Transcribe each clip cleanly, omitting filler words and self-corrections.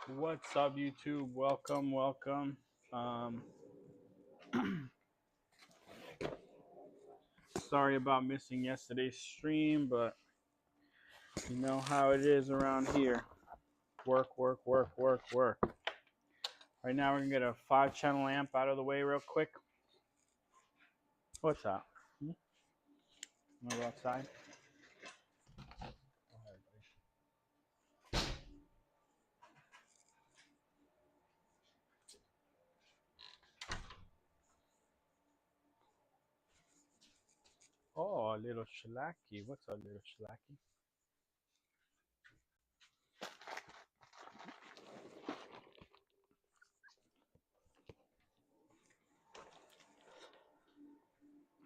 What's up, YouTube? Welcome. Um, Sorry about missing yesterday's stream, but you know how it is around here. Work. Right now, we're gonna get a 5-channel amp out of the way real quick. What's up? Wanna go outside? Oh, a little shellacky. What's a little shellacky?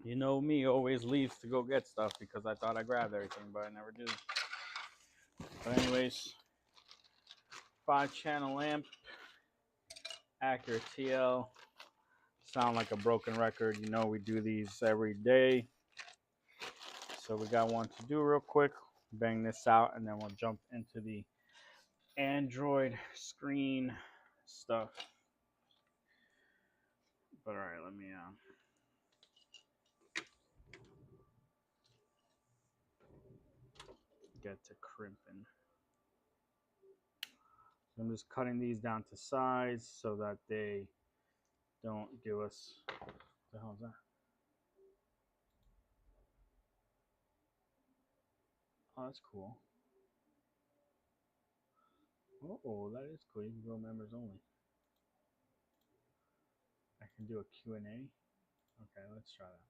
You know me, always leaves to go get stuff because I thought I grabbed everything, but I never do. But anyways, 5-channel amp, Acura TL. Sound like a broken record. You know we do these every day. So we got one to do real quick. Bang this out and then we'll jump into the Android screen stuff. But all right, let me get to crimping. So I'm just cutting these down to size so that they don't give us, what the hell is that? Oh, that's cool. Oh, that is cool. You can go members only. I can do a Q&A. Okay, let's try that.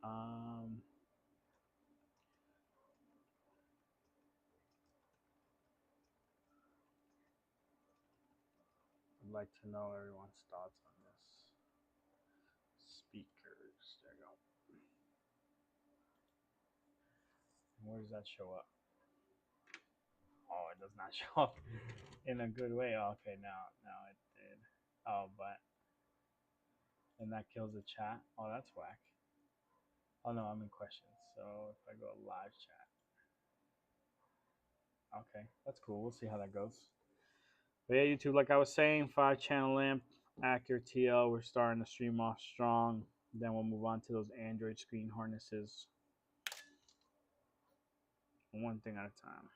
Um, I'd like to know everyone's thoughts on this. Speakers, there you go. Where does that show up? Oh, it does not show up in a good way. Oh, okay, now it did. Oh, but and that kills the chat. Oh, that's whack. Oh no, I'm in questions. So if I go live chat, okay, that's cool. We'll see how that goes. But yeah, YouTube, like I was saying, 5-channel lamp, Acura TL. We're starting to stream off strong. Then we'll move on to those Android screen harnesses, one thing at a time.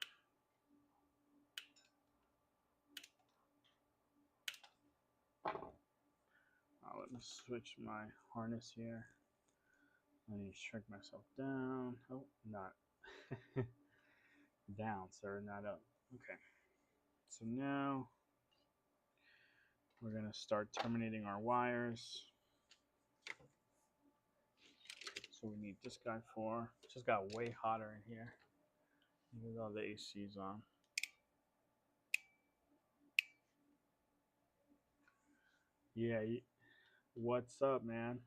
Let me switch my harness here. Let me shrink myself down. Oh, not down, sir, not up. Okay. So now we're going to start terminating our wires. So we need this guy for, it just got way hotter in here. Even though the AC's on. Yeah, what's up, man?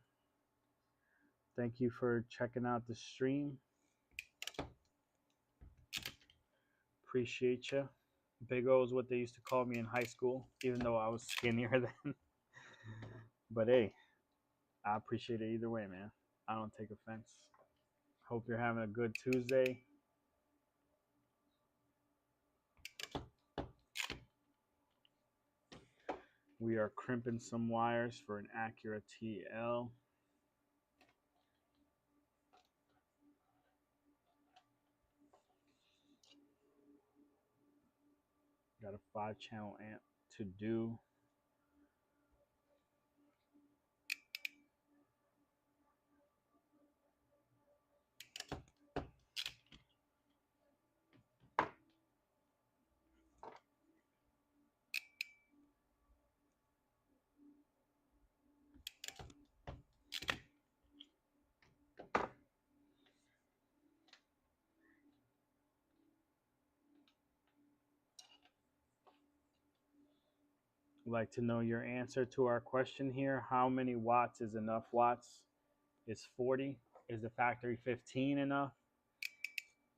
Thank you for checking out the stream. Appreciate you. Big O is what they used to call me in high school, even though I was skinnier then. But hey, I appreciate it either way, man. I don't take offense. Hope you're having a good Tuesday. We are crimping some wires for an Acura TL. Got a 5-channel amp to do. Like to know your answer to our question here. How many watts is enough watts? Is 40? Is the factory 15 enough?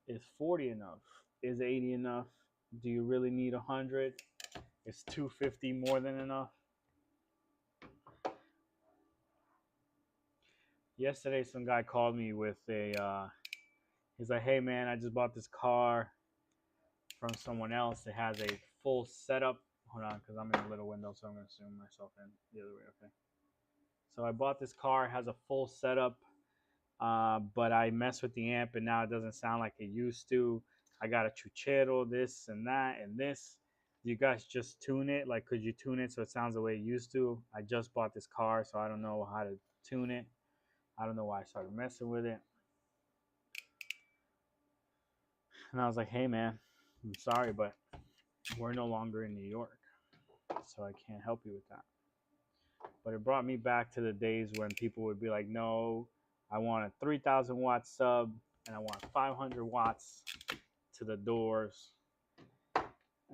Is 40 enough? Is 80 enough? Do you really need 100? Is 250 more than enough? Yesterday, some guy called me with he's like, hey man, I just bought this car from someone else. It has a full setup. Hold on, because I'm in a little window, so I'm going to zoom myself in the other way. Okay. So I bought this car, it has a full setup, but I messed with the amp and now it doesn't sound like it used to. I got a Chuchero, this and that and this. You guys just tune it? Like, could you tune it so it sounds the way it used to? I just bought this car, so I don't know how to tune it. I don't know why I started messing with it. And I was like, hey man, I'm sorry, but we're no longer in New York, so I can't help you with that. But it brought me back to the days when people would be like, no, I want a 3,000 watt sub and I want 500 watts to the doors.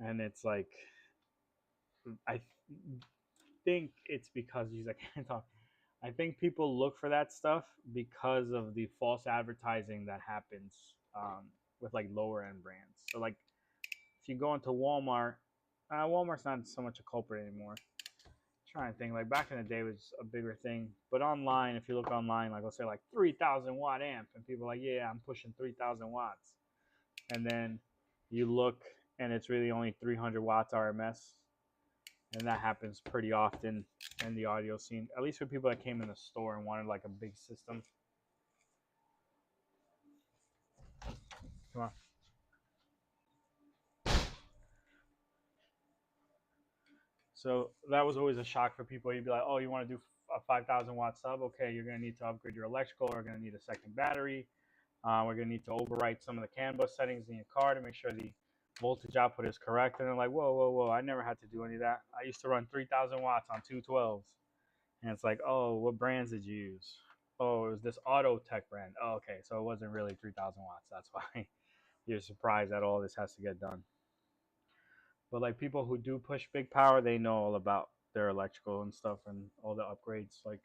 And it's like, I think it's because he's like, I can't talk. I think people look for that stuff because of the false advertising that happens with like lower end brands. So like if you go into Walmart, Walmart's not so much a culprit anymore. I'm trying to think, like back in the day it was a bigger thing, but online, if you look online, like I'll say like 3,000 watt amp, and people are like, yeah, I'm pushing 3,000 watts, and then you look and it's really only 300 watts RMS, and that happens pretty often in the audio scene, at least for people that came in the store and wanted like a big system. Come on. So that was always a shock for people. You'd be like, oh, you want to do a 5,000 watt sub? Okay, you're going to need to upgrade your electrical. We're going to need a second battery. We're going to need to overwrite some of the CAN bus settings in your car to make sure the voltage output is correct. And they're like, whoa, whoa, whoa. I never had to do any of that. I used to run 3,000 watts on 212s. And it's like, oh, what brands did you use? Oh, it was this Auto Tech brand. Oh, okay, so it wasn't really 3,000 watts. That's why you're surprised that all this has to get done. But like people who do push big power, they know all about their electrical and stuff and all the upgrades. Like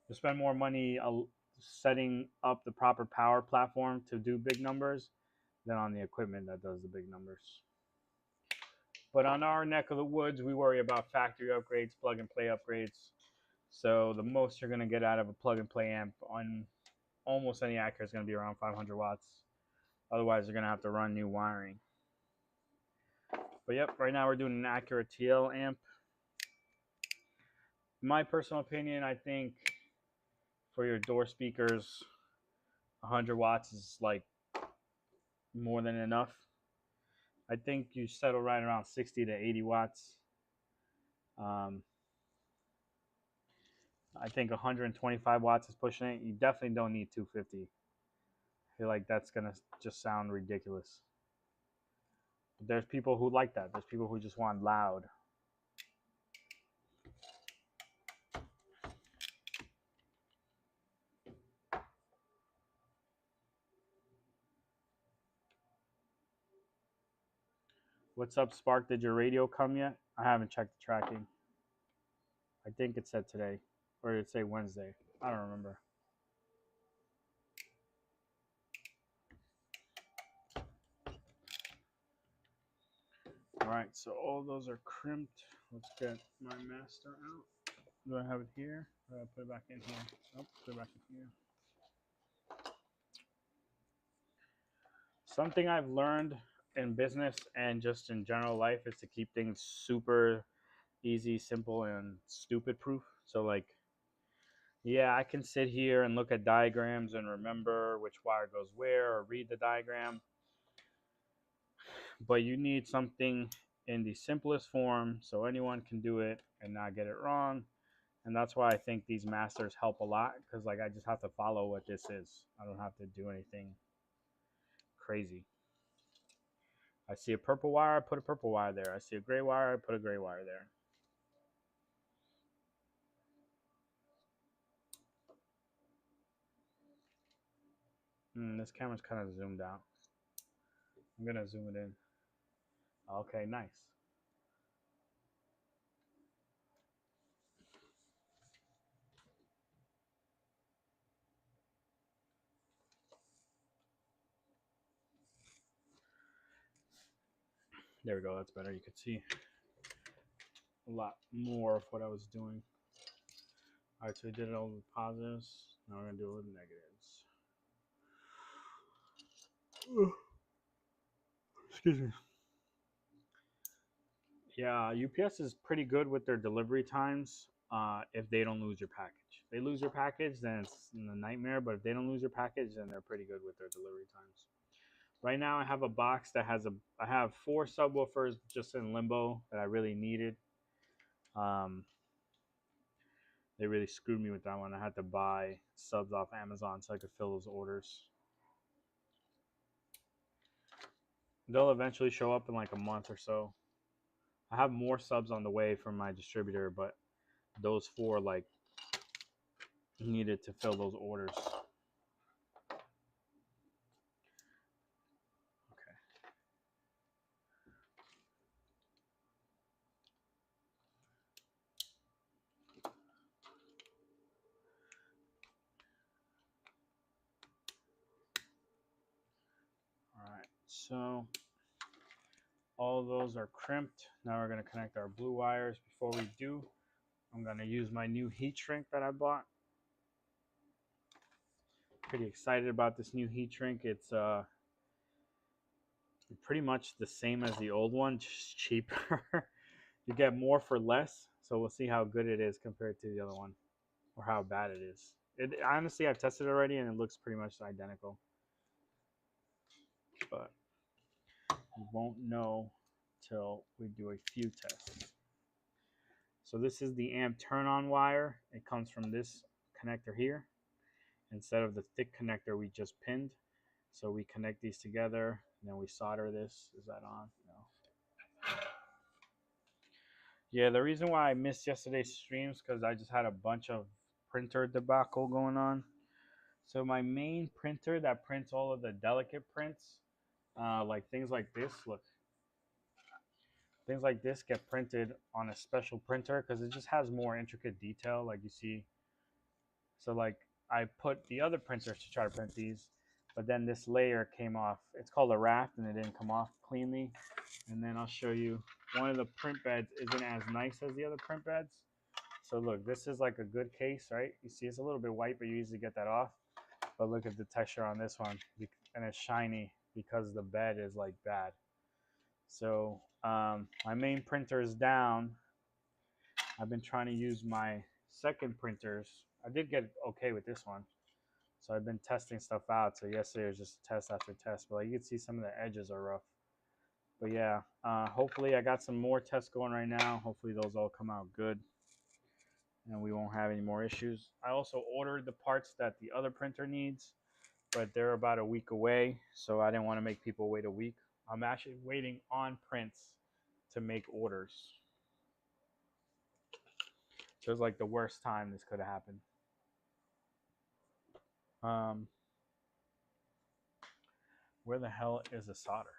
you spend more money setting up the proper power platform to do big numbers than on the equipment that does the big numbers. But on our neck of the woods, we worry about factory upgrades, plug and play upgrades. So the most you're going to get out of a plug and play amp on almost any Acura is going to be around 500 watts. Otherwise, you're going to have to run new wiring. But yep, right now we're doing an Acura TL amp. In my personal opinion, I think for your door speakers, 100 watts is like more than enough. I think you settle right around 60 to 80 watts. I think 125 watts is pushing it. You definitely don't need 250. I feel like that's going to just sound ridiculous. But there's people who like that. There's people who just want loud. What's up, Spark? Did your radio come yet? I haven't checked the tracking. I think it said today. Or did it say Wednesday? I don't remember. Alright, so all those are crimped. Let's get my master out. Do I have it here? Or do I put it back in here? Nope, put it back in here. Something I've learned in business and just in general life is to keep things super easy, simple, and stupid proof. So like, yeah, I can sit here and look at diagrams and remember which wire goes where or read the diagram. But you need something in the simplest form so anyone can do it and not get it wrong. And that's why I think these masters help a lot, because like I just have to follow what this is. I don't have to do anything crazy. I see a purple wire, I put a purple wire there. I see a gray wire, I put a gray wire there. This camera's kind of zoomed out. I'm gonna zoom it in. Okay, nice. There we go, that's better. You could see a lot more of what I was doing. All right, so we did all the positives. Now we're gonna do it with negatives. Excuse me. Yeah, UPS is pretty good with their delivery times. If they don't lose your package, if they lose your package, then it's a nightmare. But if they don't lose your package, then they're pretty good with their delivery times. Right now, I have a box that has I have 4 subwoofers just in limbo that I really needed. Um, they really screwed me with that one. I had to buy subs off Amazon so I could fill those orders. They'll eventually show up in like a month or so. I have more subs on the way from my distributor, but those 4 like needed to fill those orders. Okay. All right. So all those are crimped. Now we're going to connect our blue wires. Before we do, I'm going to use my new heat shrink that I bought. Pretty excited about this new heat shrink. It's pretty much the same as the old one, just cheaper. You get more for less. So we'll see how good it is compared to the other one, or how bad it is. It honestly, I've tested it already, and it looks pretty much identical. But we won't know till we do a few tests. So this is the amp turn on wire. It comes from this connector here instead of the thick connector we just pinned. So we connect these together, and then we solder this. Is that on? No. Yeah, the reason why I missed yesterday's streams because I just had a bunch of printer debacle going on. So my main printer that prints all of the delicate prints, like things like this, look, things like this get printed on a special printer because it just has more intricate detail, like you see. So like I put the other printers to try to print these, but then this layer came off. It's called a raft, and it didn't come off cleanly. And then I'll show you one of the print beds isn't as nice as the other print beds. So look, this is like a good case, right? You see it's a little bit white, but you usually get that off. But look at the texture on this one, and it's shiny because the bed is like bad. So my main printer is down. I've been trying to use my second printers. I did get okay with this one. So I've been testing stuff out. So yesterday was just test after test. But like you can see some of the edges are rough. But yeah, hopefully I got some more tests going right now. Hopefully those all come out good. And we won't have any more issues. I also ordered the parts that the other printer needs, but they're about a week away, so I didn't want to make people wait a week. I'm actually waiting on prints to make orders. So it's like the worst time this could have happened. Where the hell is the solder?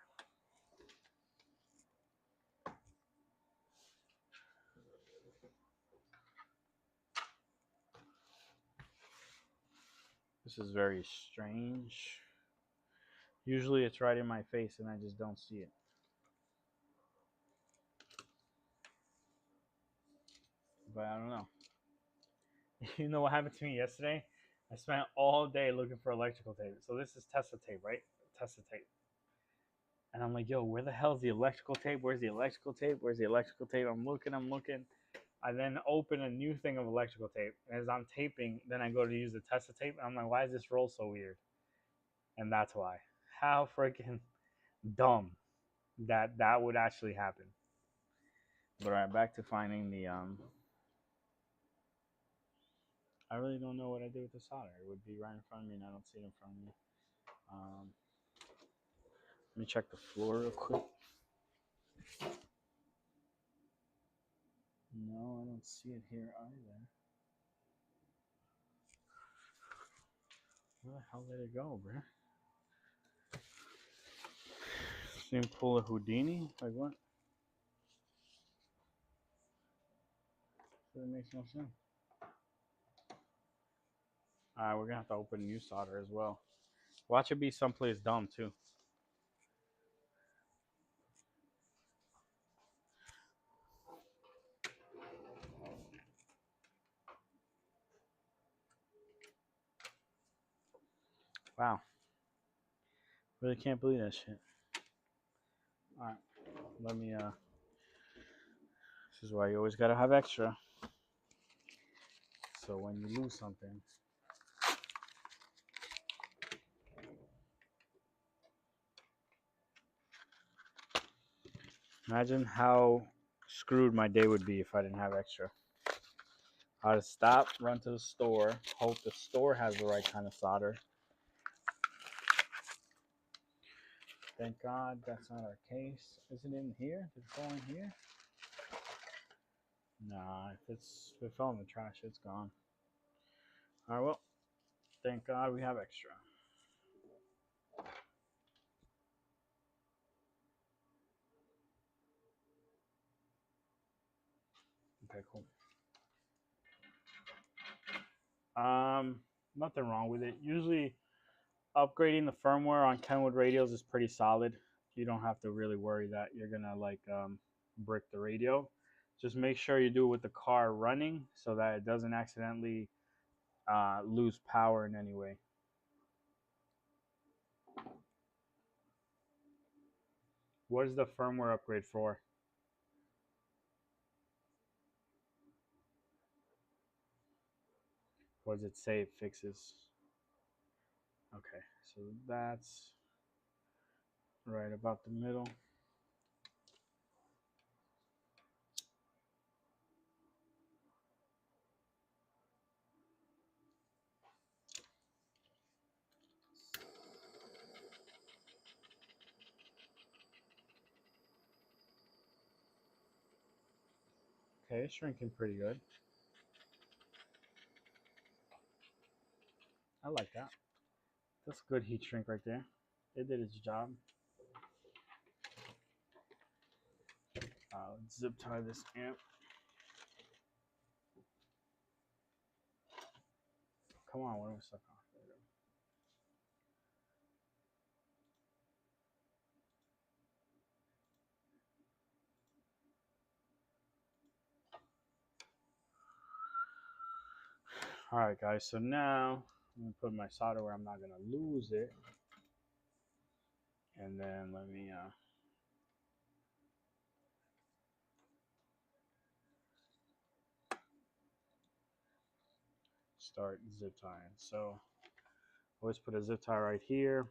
This is very strange. Usually it's right in my face and I just don't see it. But I don't know. You know what happened to me yesterday? I spent all day looking for electrical tape. So this is Tesla tape, right? Tesla tape. And I'm like, yo, where the hell is the electrical tape? Where's the electrical tape? Where's the electrical tape? I'm looking. I then open a new thing of electrical tape. And as I'm taping, then I go to use the Tesla tape. And I'm like, why is this roll so weird? And that's why. How freaking dumb that would actually happen. But all right, back to finding the I really don't know what I did with the solder. It would be right in front of me, and I don't see it in front of me. Let me check the floor real quick. No, I don't see it here either. Where the hell did it go, bruh? Same pull a Houdini? Like what? That makes no sense. Alright, we're gonna have to open new solder as well. Watch it be someplace dumb too. Wow. Really can't believe that shit. Alright. Let me this is why you always gotta have extra. So when you lose something. Imagine how screwed my day would be if I didn't have extra. I'd stop, run to the store, hope the store has the right kind of solder. Thank God that's not our case. Is it in here? Did it go in here? Nah, if it fell in the trash, it's gone. Alright, well, thank God we have extra. Okay, cool. Nothing wrong with it. Usually upgrading the firmware on Kenwood radios is pretty solid. You don't have to really worry that you're gonna like brick the radio. Just make sure you do it with the car running so that it doesn't accidentally lose power in any way. What is the firmware upgrade for? What does it say it fixes? Okay, so that's right about the middle. Okay, it's shrinking pretty good. I like that. That's a good heat shrink right there. It did its job. Let's zip tie this amp. Come on, what am I stuck on? All right, guys. So now I'm gonna put my solder where I'm not gonna lose it, and then let me start zip tying. So always put a zip tie right here.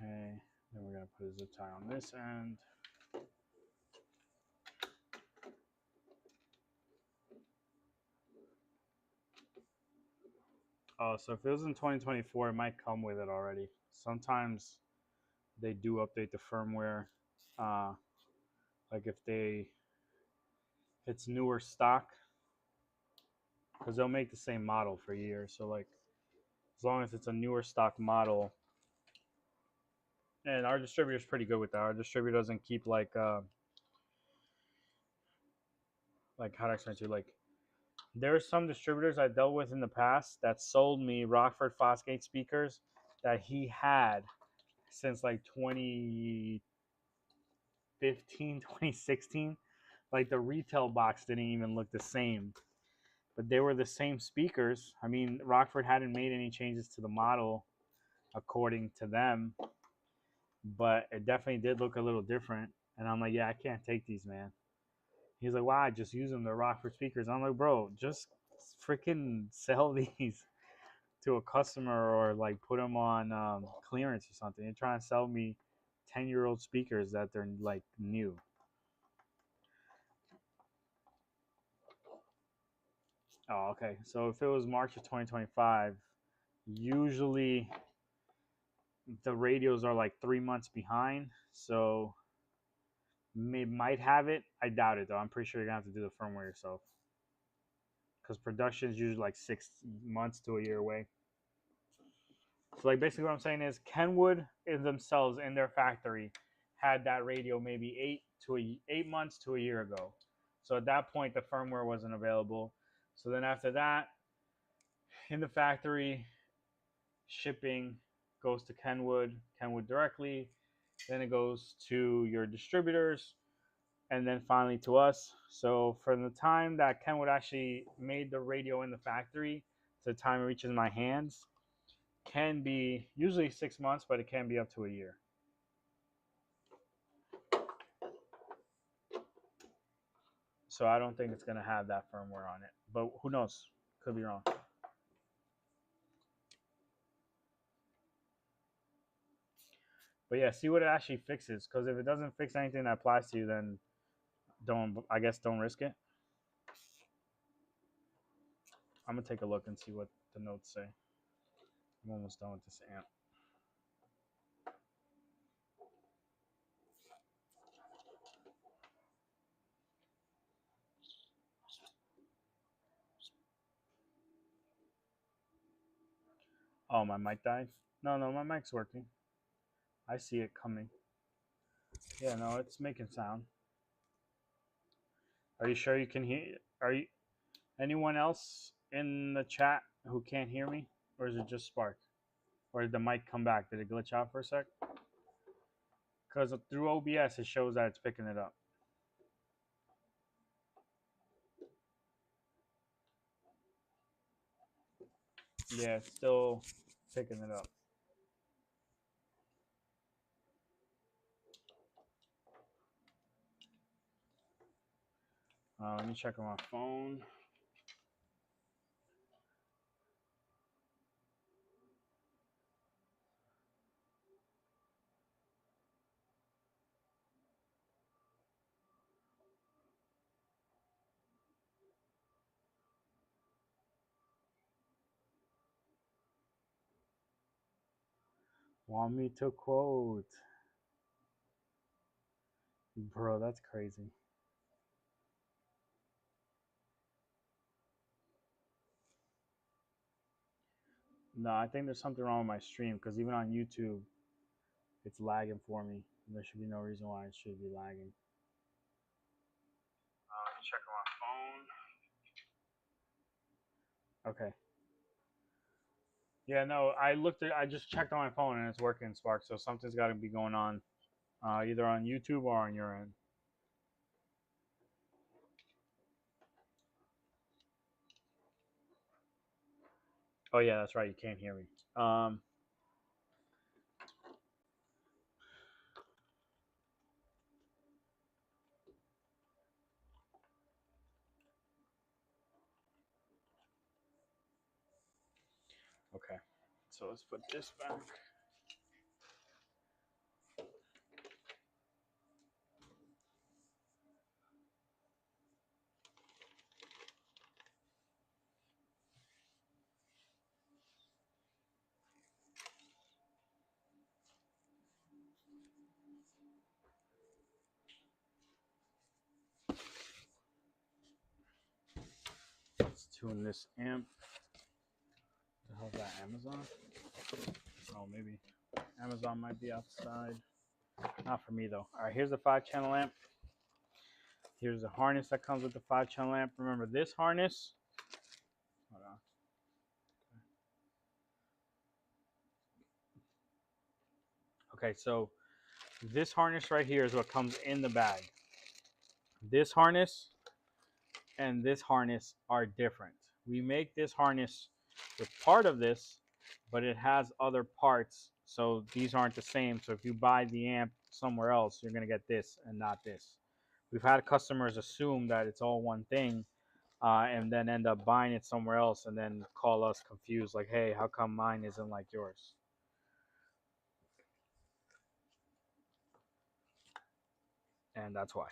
Okay. Then we're gonna put a zip tie on this end. Oh, so if it was in 2024, it might come with it already. Sometimes they do update the firmware. Uh, like if it's newer stock, because they'll make the same model for years. So like as long as it's a newer stock model, and our distributor is pretty good with that. Our distributor doesn't keep like how do I explain to you? Like there are some distributors I dealt with in the past that sold me Rockford Fosgate speakers that he had since like 2015, 2016. Like the retail box didn't even look the same, but they were the same speakers. I mean, Rockford hadn't made any changes to the model according to them, but it definitely did look a little different. And I'm like, yeah, I can't take these, man. He's like, why? Just use them. They're Rockford speakers. I'm like, bro, just freaking sell these to a customer or like put them on clearance or something. You're trying to sell me 10-year-old speakers that they're like new. Oh, okay. So if it was March of 2025, usually the radios are like 3 months behind. So might have it. I doubt it though. I'm pretty sure you're gonna have to do the firmware yourself because production is usually like 6 months to a year away. So like basically what I'm saying is Kenwood is themselves in their factory had that radio maybe 8 months to a year ago. So at that point the firmware wasn't available. So then after that, in the factory, shipping, goes to Kenwood directly, then it goes to your distributors, and then finally to us. So from the time that Kenwood actually made the radio in the factory to the time it reaches my hands can be usually 6 months, but it can be up to a year. So I don't think it's going to have that firmware on it, but who knows? Could be wrong. But yeah, see what it actually fixes, because if it doesn't fix anything that applies to you, then I guess don't risk it. I'm gonna take a look and see what the notes say. I'm almost done with this amp. Oh, my mic died? No, my mic's working. I see it coming. Yeah, no, it's making sound. Are you sure you can hear? Are you anyone else in the chat who can't hear me, or is it just Spark? Or did the mic come back? Did it glitch out for a sec? Because through OBS it shows that it's picking it up. Yeah, it's still picking it up. Let me check on my phone. Want me to quote? Bro, that's crazy. No, I think there's something wrong with my stream, because even on YouTube, it's lagging for me. There should be no reason why it should be lagging. Let me check on my phone. Okay. Yeah, no, I just checked on my phone and it's working, Spark, so something's got to be going on, either on YouTube or on your end. Oh, yeah, that's right. You can't hear me. Okay. So let's put this back. Let's tune this amp. The hell's that, Amazon? Oh, maybe. Amazon might be outside. Not for me, though. All right, here's the 5-channel amp. Here's the harness that comes with the 5-channel amp. Remember this harness? Hold on. Okay, so this harness right here is what comes in the bag. This harness and this harness are different. We make this harness with part of this, but it has other parts, so these aren't the same. So if you buy the amp somewhere else, you're going to get this and not this. We've had customers assume that it's all one thing, and then end up buying it somewhere else and then call us confused, like, hey, how come mine isn't like yours? And that's why.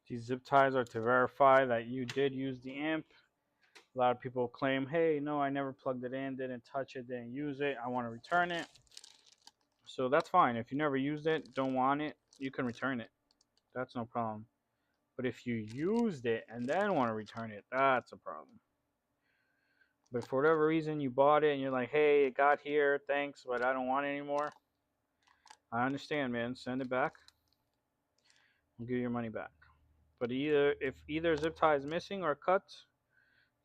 These zip ties are to verify that you did use the amp. A lot of people claim, hey, no, I never plugged it in, didn't touch it, didn't use it, I want to return it. So that's fine. If you never used it, don't want it, you can return it. That's no problem. But if you used it and then want to return it, that's a problem. But for whatever reason you bought it and you're like, hey, it got here, thanks, but I don't want it anymore. I understand, man. Send it back. I'll give you your money back. But if either zip tie is missing or cut,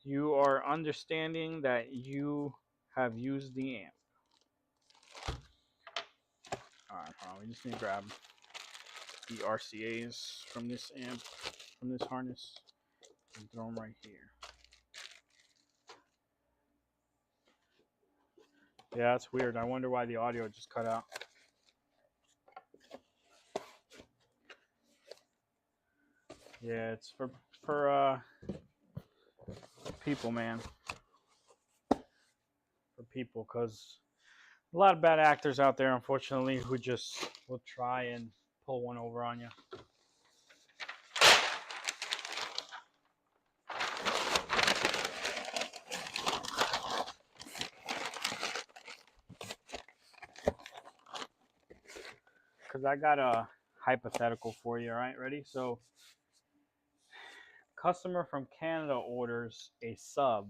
you are understanding that you have used the amp. Alright, we just need to grab the RCAs from this amp, from this harness, and throw them right here. Yeah, that's weird. I wonder why the audio just cut out. Yeah, it's for people, man. For people, because a lot of bad actors out there, unfortunately, who just will try and pull one over on you. Because I got a hypothetical for you, all right? Ready? So, customer from Canada orders a sub,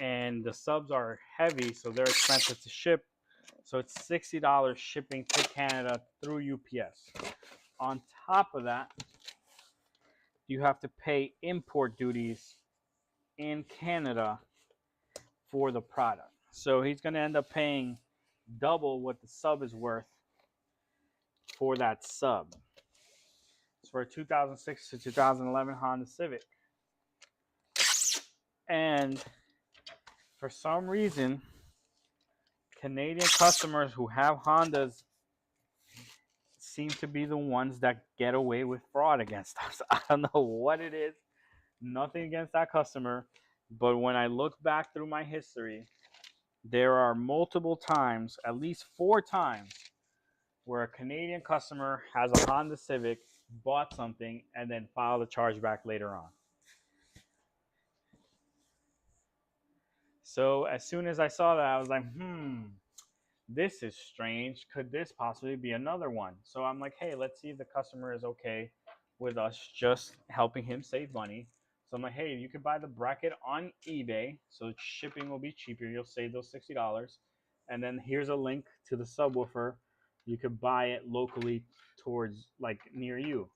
and the subs are heavy, so they're expensive to ship. So it's $60 shipping to Canada through UPS. On top of that, you have to pay import duties in Canada for the product. So he's going to end up paying double what the sub is worth for that sub. It's for a 2006 to 2011 Honda Civic. And for some reason, Canadian customers who have Hondas seem to be the ones that get away with fraud against us. I don't know what it is. Nothing against that customer. But when I look back through my history, there are multiple times, at least 4 times, where a Canadian customer has a Honda Civic, bought something, and then filed a chargeback later on. So as soon as I saw that, I was like, this is strange. Could this possibly be another one? So I'm like, hey, let's see if the customer is okay with us just helping him save money. So I'm like, hey, you could buy the bracket on eBay, so shipping will be cheaper. You'll save those $60. And then here's a link to the subwoofer. You could buy it locally towards, like, near you.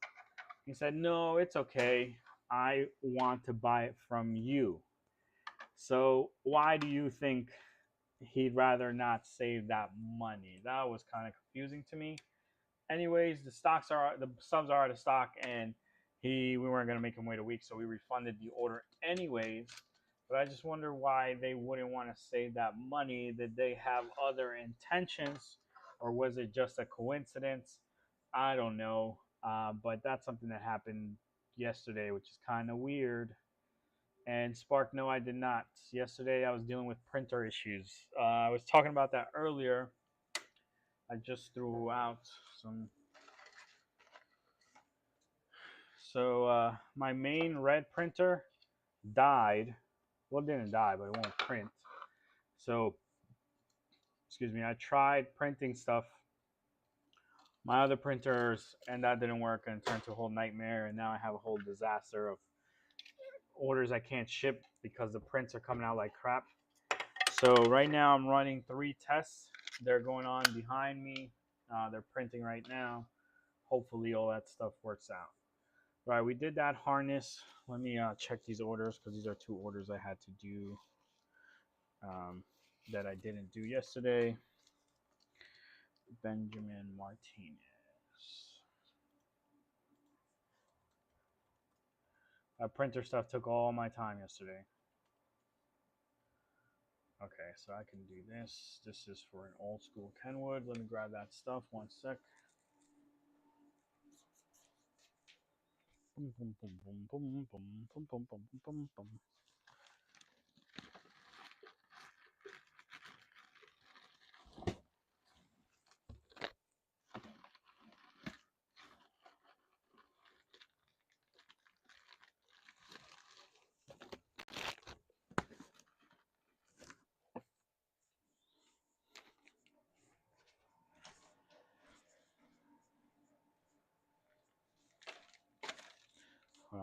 He said, no, it's okay. I want to buy it from you. So why do you think he'd rather not save that money? That was kind of confusing to me. Anyways, the subs are out of stock, and we weren't gonna make him wait a week, so we refunded the order anyways. But I just wonder why they wouldn't want to save that money. Did they have other intentions, or was it just a coincidence? I don't know. But that's something that happened yesterday, which is kind of weird. And Spark, no, I did not. Yesterday, I was dealing with printer issues. I was talking about that earlier. I just threw out some. So my main red printer died. Well, it didn't die, but it won't print. So, excuse me, I tried printing stuff. My other printers, and that didn't work, and it turned to a whole nightmare. And now I have a whole disaster of orders I can't ship because the prints are coming out like crap. So right now I'm running 3 tests. They're going on behind me. They're printing right now. Hopefully all that stuff works out. Right, we did that harness. Let me check these orders, because these are 2 orders I had to do that I didn't do yesterday. Benjamin Martinez. That printer stuff took all my time yesterday. Okay, so I can do this. This is for an old school Kenwood. Let me grab that stuff. 1 sec. Boom, boom, boom, boom, boom, boom, boom, boom, boom, boom, boom.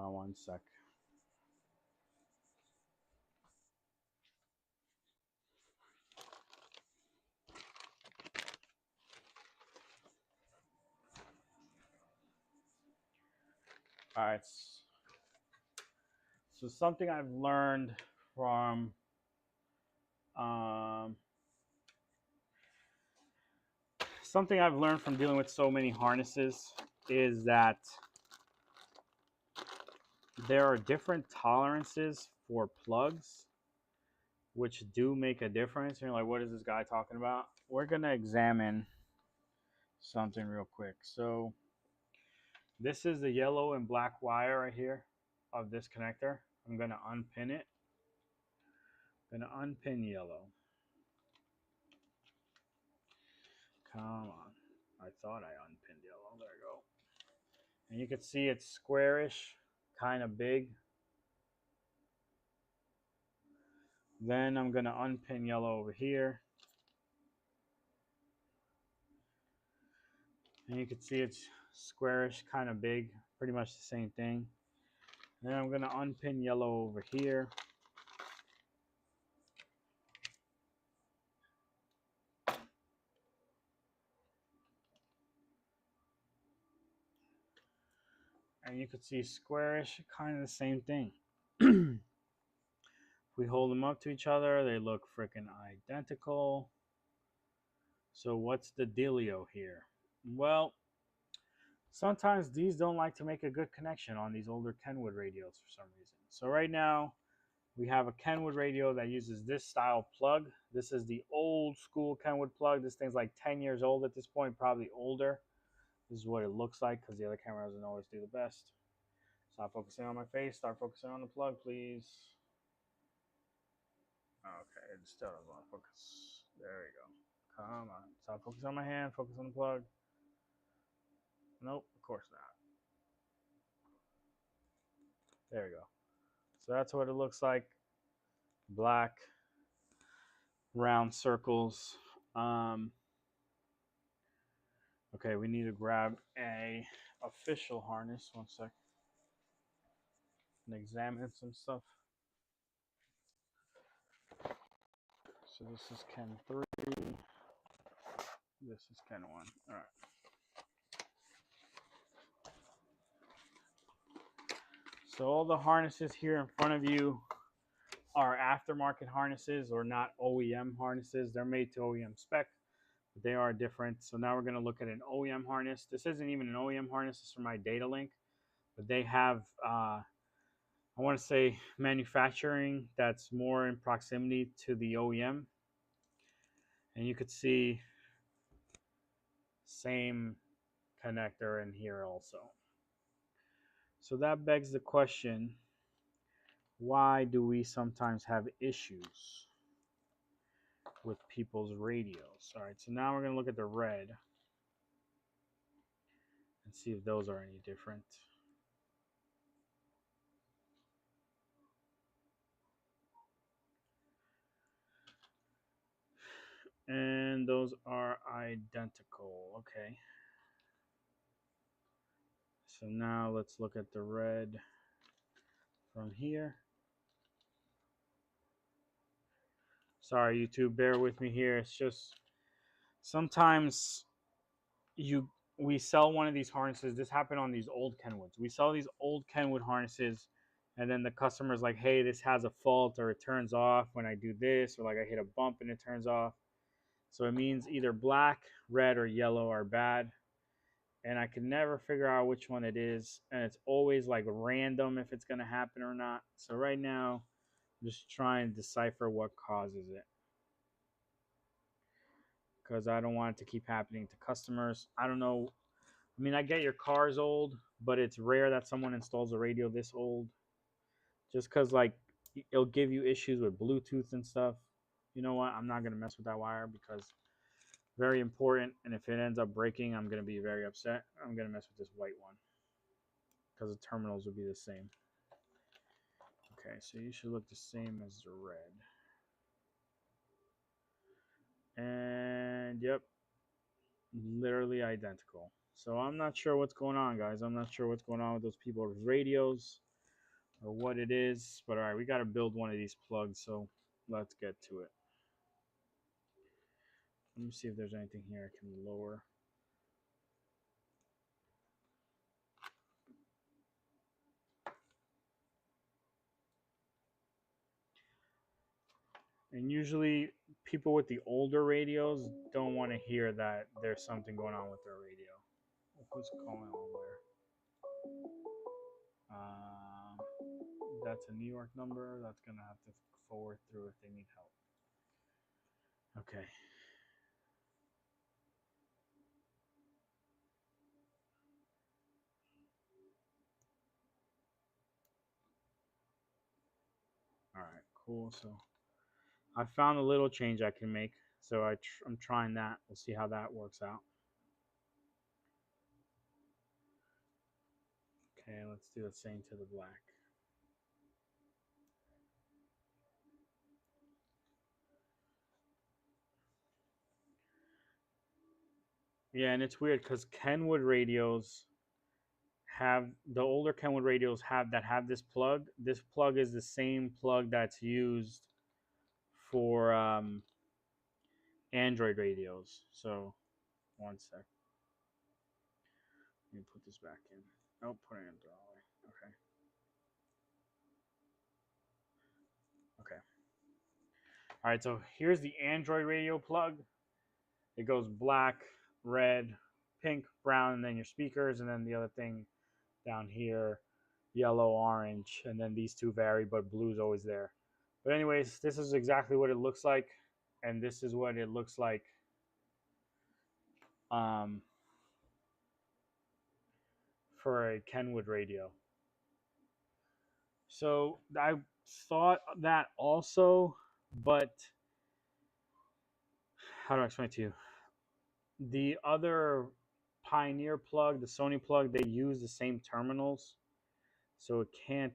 One sec. All right. So something I've learned from um, dealing with so many harnesses is that there are different tolerances for plugs, which do make a difference. You're like, what is this guy talking about? We're gonna examine something real quick. So this is the yellow and black wire right here of this connector. I'm gonna unpin it. I'm gonna unpin yellow. Come on. I thought I unpinned yellow. There we go. And you can see it's squarish, kind of big. Then I'm gonna unpin yellow over here. And you can see it's squarish, kind of big, pretty much the same thing. Then I'm gonna unpin yellow over here. And you can see squarish, kind of the same thing. If we hold them up to each other, they look freaking identical. So what's the dealio here? Well, sometimes these don't like to make a good connection on these older Kenwood radios for some reason. So right now, we have a Kenwood radio that uses this style plug. This is the old school Kenwood plug. This thing's like 10 years old at this point, probably older. This is what it looks like because the other camera doesn't always do the best. Stop focusing on my face. Start focusing on the plug, please. Okay, it still doesn't want to focus. There we go. Come on. Stop focusing on my hand. Focus on the plug. Nope, of course not. There we go. So that's what it looks like. Black, round circles. Okay, we need to grab a official harness. One sec. And examine some stuff. So this is Ken 3. This is Ken 1. All right. So all the harnesses here in front of you are aftermarket harnesses or not OEM harnesses. They're made to OEM spec, but they are different. So now we're going to look at an OEM harness. This isn't even an OEM harness. This is from my data link, but they have, I want to say, manufacturing that's more in proximity to the OEM. And you could see same connector in here also. So that begs the question, why do we sometimes have issues with people's radios? All right, so now we're going to look at the red and see if those are any different. And those are identical. Okay. So now let's look at the red from here. Sorry, YouTube, bear with me here. It's just sometimes we sell one of these harnesses. This happened on these old Kenwoods. We sell these old Kenwood harnesses, and then the customer's like, hey, this has a fault, or it turns off when I do this, or like I hit a bump and it turns off. So it means either black, red, or yellow are bad. And I can never figure out which one it is. And it's always like random if it's going to happen or not. So right now, I'm just trying to decipher what causes it, because I don't want it to keep happening to customers. I don't know. I mean, I get your car's old, but it's rare that someone installs a radio this old. Just because, like, it'll give you issues with Bluetooth and stuff. You know what? I'm not going to mess with that wire because very important. And if it ends up breaking, I'm going to be very upset. I'm going to mess with this white one because the terminals will be the same. Okay, so you should look the same as the red. And yep, literally identical. So I'm not sure what's going on, guys. I'm not sure what's going on with those people's radios. or what it is. But all right, we got to build one of these plugs, so let's get to it. Let me see if there's anything here I can lower. And usually people with the older radios don't want to hear that there's something going on with their radio. Who's calling on where? That's a New York number. That's going to have to forward through if they need help. Okay. All right, cool. So I found a little change I can make. So I'm trying that. We'll see how that works out. Okay, let's do the same to the black. Yeah, and it's weird because Kenwood radios have the older Kenwood radios have this plug. This plug is the same plug that's used for Android radios. So one sec. Let me put this back in. Oh, put it in the wrong way. Okay. Okay. All right. So here's the Android radio plug. It goes black, red, pink, brown, and then your speakers, and then the other thing down here, yellow, orange, and then these two vary, but blue is always there. But anyways, this is exactly what it looks like, and this is what it looks like um, for a Kenwood radio. So I thought that also, but how do I explain it to you? The other Pioneer plug, the Sony plug, they use the same terminals, so it can't.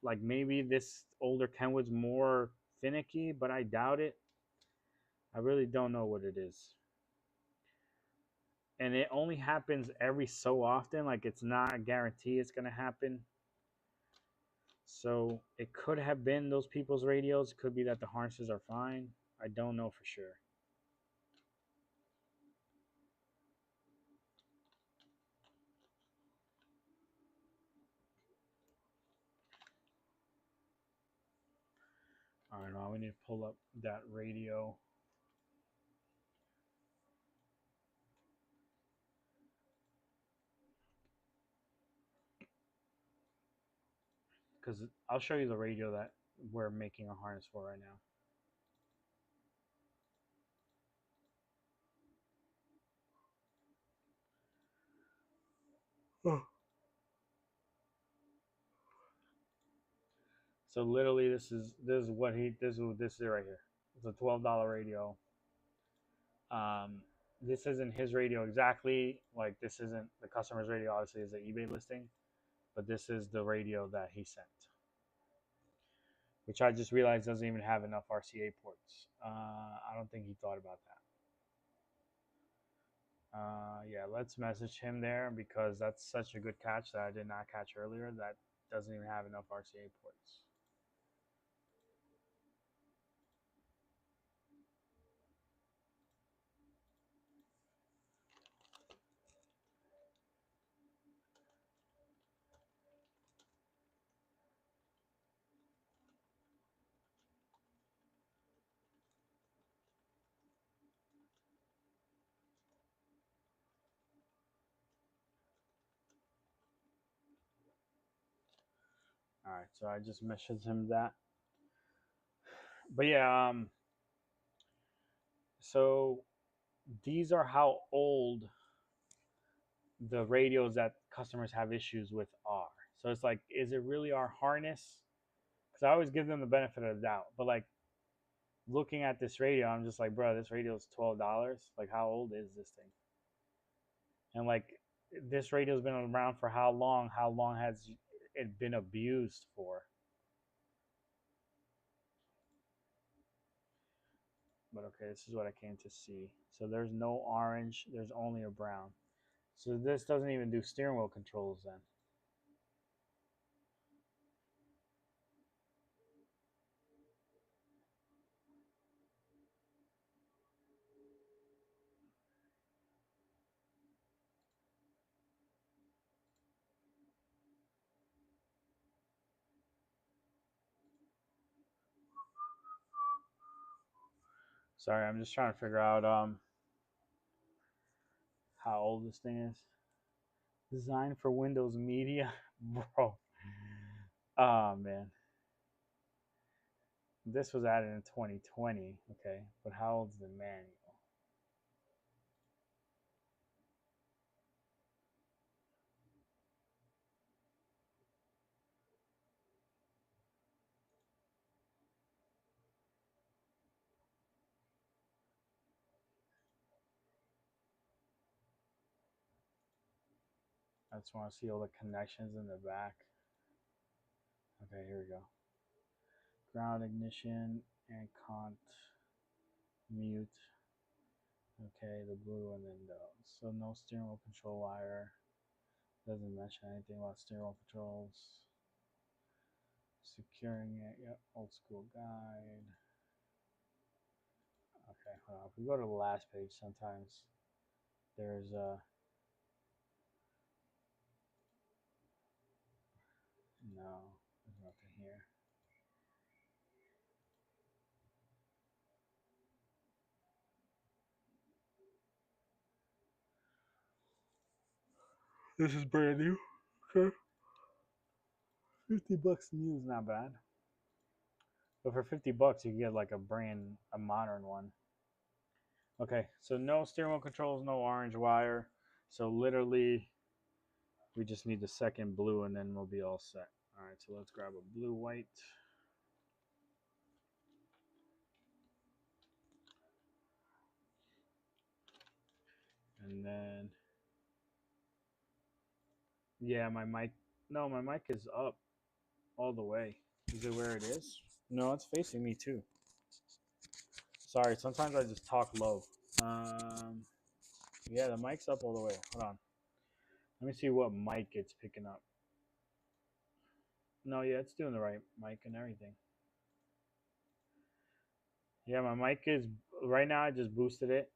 Like maybe this older Kenwood's more finicky, but I doubt it. I really don't know what it is. And it only happens every so often. Like it's not a guarantee it's gonna happen. So it could have been those people's radios. It could be that the harnesses are fine. I don't know for sure. I don't know. We need to pull up that radio. Because I'll show you the radio that we're making a harness for right now. Oh. So literally, this is what he this is right here. It's a $12 radio. This isn't his radio exactly. Like this isn't the customer's radio. Obviously, is an eBay listing, but this is the radio that he sent, which I just realized doesn't even have enough RCA ports. I don't think he thought about that. Yeah, let's message him there because that's such a good catch that I did not catch earlier. That doesn't even have enough RCA ports. All right, so I just messaged him that. But yeah, so these are how old the radios that customers have issues with are. So it's like, is it really our harness? Because I always give them the benefit of the doubt. But like looking at this radio, I'm just like, bro, this radio is $12. Like, how old is this thing? And like, this radio's been around for how long? How long has it been abused for? But okay, this is what I came to see. So there's no orange. There's only a brown. So this doesn't even do steering wheel controls then. Sorry, I'm just trying to figure out how old this thing is. Designed for Windows Media, bro. Oh man, this was added in 2020. Okay, but how old's the manual? I just want to see all the connections in the back. Okay, here we go. Ground ignition and cont mute. Okay, the blue and then those. So no steering wheel control wire. Doesn't mention anything about steering wheel controls. Securing it. Yep, old school guide. Okay, hold on. If we go to the last page, sometimes there's no, there's nothing here. This is brand new. Okay. $50 new is not bad. But for $50 you can get like a modern one. Okay, so no steering wheel controls, no orange wire. So literally we just need the second blue and then we'll be all set. Alright, so let's grab a blue white. And then yeah, my mic my mic is up all the way. Is it where it is? No, it's facing me too. Sorry, sometimes I just talk low. Um, yeah, the mic's up all the way. Hold on. Let me see what mic it's picking up. No, yeah, it's doing the right mic and everything. Yeah, my mic is right now. I just boosted it.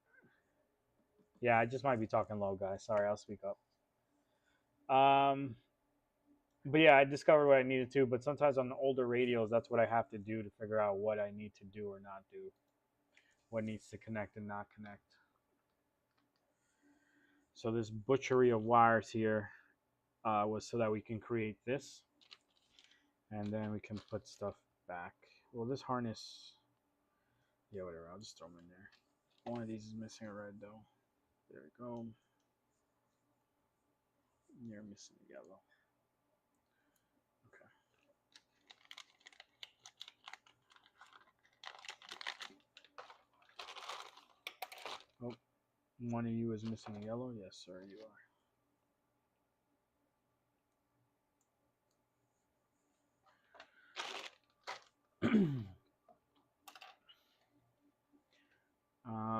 Yeah, I just might be talking low, guys. Sorry, I'll speak up. But yeah, I discovered what I needed to. But sometimes on the older radios, that's what I have to do to figure out what I need to do or not do, what needs to connect and not connect. So this butchery of wires here was so that we can create this, and then we can put stuff back. Well, this harness, yeah, whatever. I'll just throw them in there. One of these is missing a red though. There we go. You're missing a yellow. Okay. Oh, one of you is missing a yellow. Yes, sir, you are.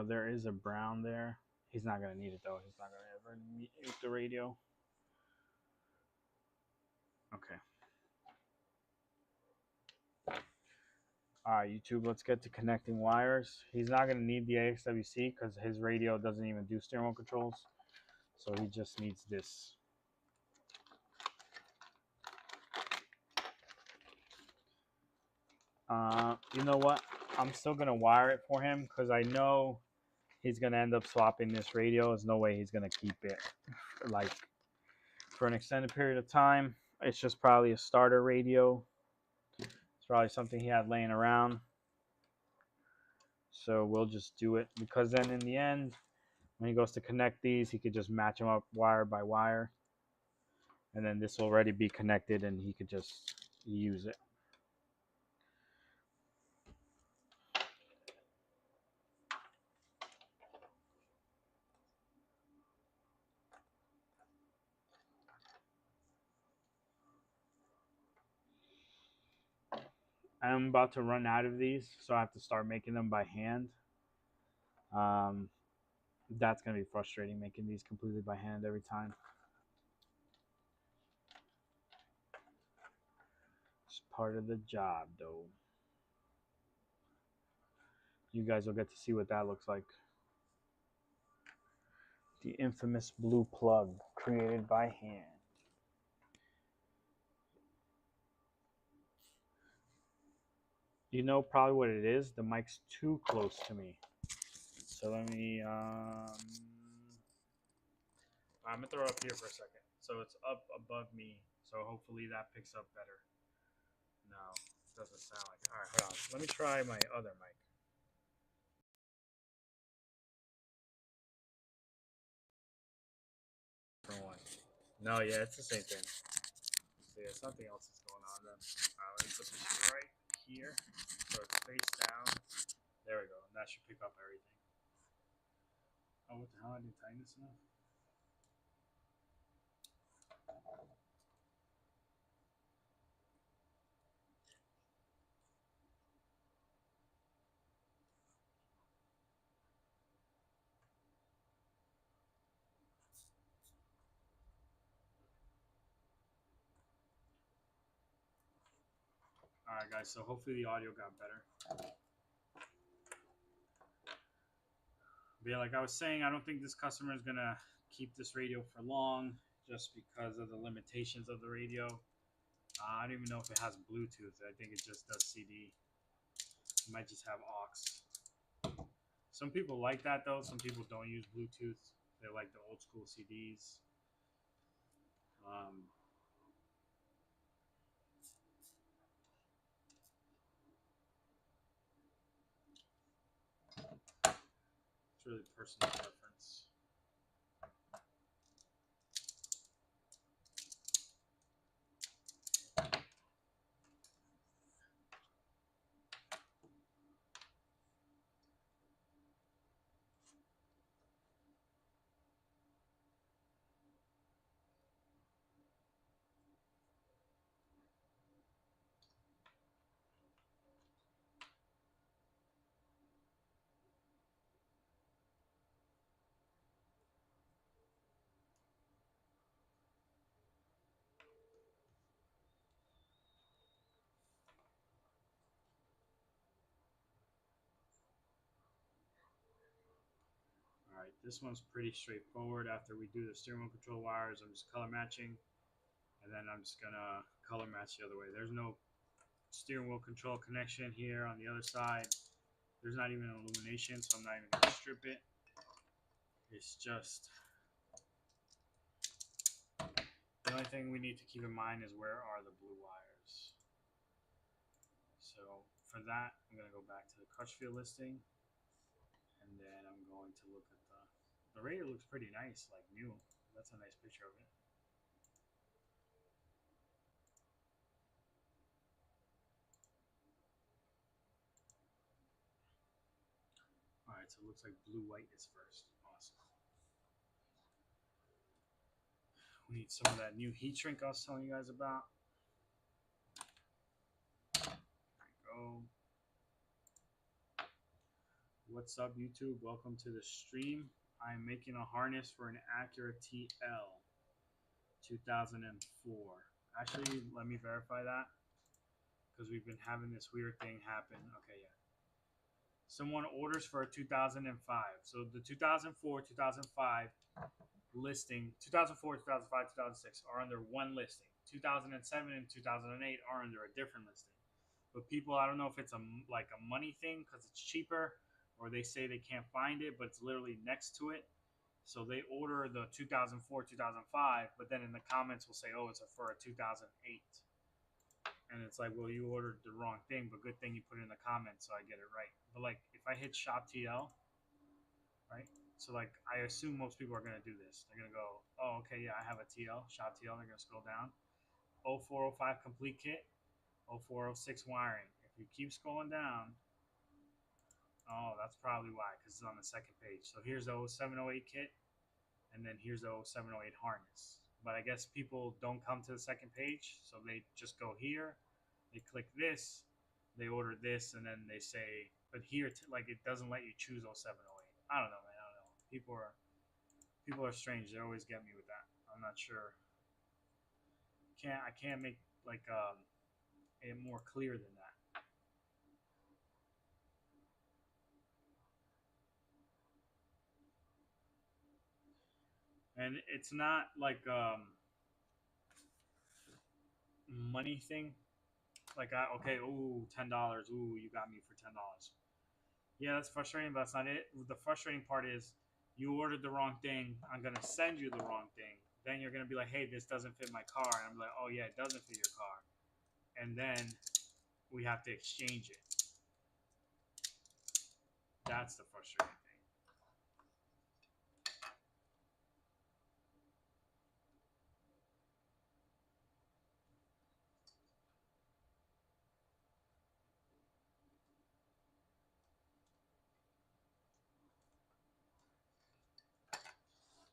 There is a brown there. He's not gonna need it though. He's not gonna ever need the radio. Okay. All right, YouTube. Let's get to connecting wires. He's not gonna need the AXWC because his radio doesn't even do steering wheel controls, so he just needs this. You know what? I'm still gonna wire it for him because I know he's gonna end up swapping this radio. There's no way he's gonna keep it like for an extended period of time. It's just probably a starter radio. It's probably something he had laying around. So we'll just do it because then in the end, when he goes to connect these, he could just match them up wire by wire. And then this will already be connected and he could just use it. I'm about to run out of these, so I have to start making them by hand. That's going to be frustrating, making these completely by hand every time. It's part of the job, though. You guys will get to see what that looks like. The infamous blue plug created by hand. You know probably what it is? The mic's too close to me. so let me I'm gonna throw it up here for a second. So it's up above me. So hopefully that picks up better. No, it doesn't sound like it. All right, hold on. Let me try my other mic. For one. No, yeah, it's the same thing. So yeah, something else is going on then. Let me put this right here so it's face down. There we go. And that should pick up everything. Oh, what the hell? I didn't tighten this enough. All right, guys. So hopefully the audio got better. But yeah, like I was saying, I don't think this customer is gonna keep this radio for long, just because of the limitations of the radio. I don't even know if it has Bluetooth. I think it just does CD. It might just have aux. Some people like that though. Some people don't use Bluetooth. They like the old school CDs. Um, it's really personal preference. All right, this one's pretty straightforward. After we do the steering wheel control wires, I'm just color matching, and then I'm just gonna color match the other way. There's no steering wheel control connection here on the other side. There's not even an illumination, so I'm not even gonna strip it. It's just the only thing we need to keep in mind is where are the blue wires. So for that, I'm gonna go back to the Crutchfield listing, and then I'm going to look at the radio looks pretty nice, like new. That's a nice picture of it. All right, so it looks like blue white is first. Awesome. We need some of that new heat shrink I was telling you guys about. There we go. What's up, YouTube? Welcome to the stream. I'm making a harness for an Acura TL 2004. Actually, let me verify that because we've been having this weird thing happen. Okay, yeah. Someone orders for a 2005. So the 2004, 2005 listing, 2004, 2005, 2006 are under one listing. 2007 and 2008 are under a different listing. But people, I don't know if it's like a money thing because it's cheaper, or they say they can't find it, but it's literally next to it. So they order the 2004, 2005, but then in the comments will say, "Oh, it's for a 2008," and it's like, "Well, you ordered the wrong thing, but good thing you put it in the comments, so I get it right." But like, if I hit Shop TL, right? So like, I assume most people are gonna do this. They're gonna go, "Oh, okay, yeah, I have a TL, Shop TL." They're gonna scroll down, 0405 complete kit, 0406 wiring. If you keep scrolling down, oh, that's probably why, because it's on the second page. So here's the 0708 kit, and then here's the 0708 harness. But I guess people don't come to the second page, so they just go here, they click this, they order this, and then they say, but here, like it doesn't let you choose 0708. I don't know, man. I don't know. People are strange. They always get me with that. I'm not sure. I can't make like it more clear than that. And it's not like money thing. Like okay, ooh, $10. Ooh, you got me for $10. Yeah, that's frustrating, but that's not it. The frustrating part is you ordered the wrong thing. I'm gonna send you the wrong thing. Then you're gonna be like, "Hey, this doesn't fit my car," and I'm like, "Oh yeah, it doesn't fit your car." And then we have to exchange it. That's the frustrating thing.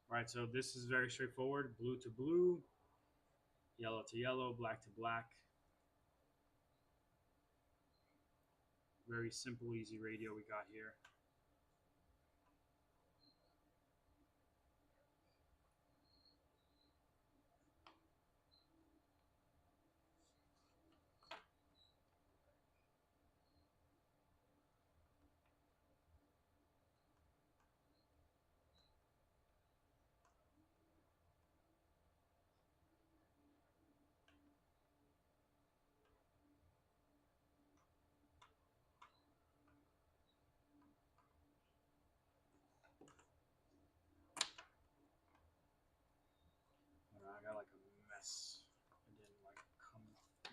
All right, so this is very straightforward: blue to blue, yellow to yellow, black to black. Very simple, easy radio we got here. All right, I got like a mess. It didn't like come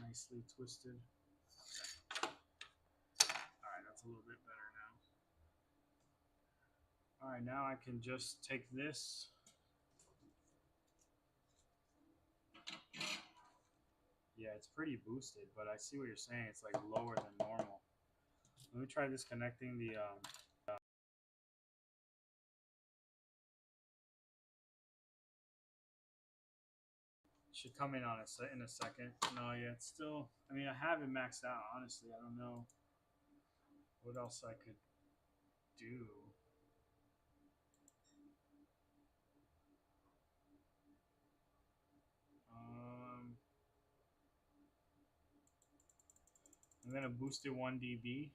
nicely twisted. All right, that's a little bit better now. All right, now I can just take this. Yeah, it's pretty boosted, but I see what you're saying. It's like lower than normal. Let me try disconnecting the. Should come in on in a second. No, yeah, it's still. I mean, I have it maxed out. Honestly, I don't know what else I could do. Um, I'm gonna boost it 1 dB.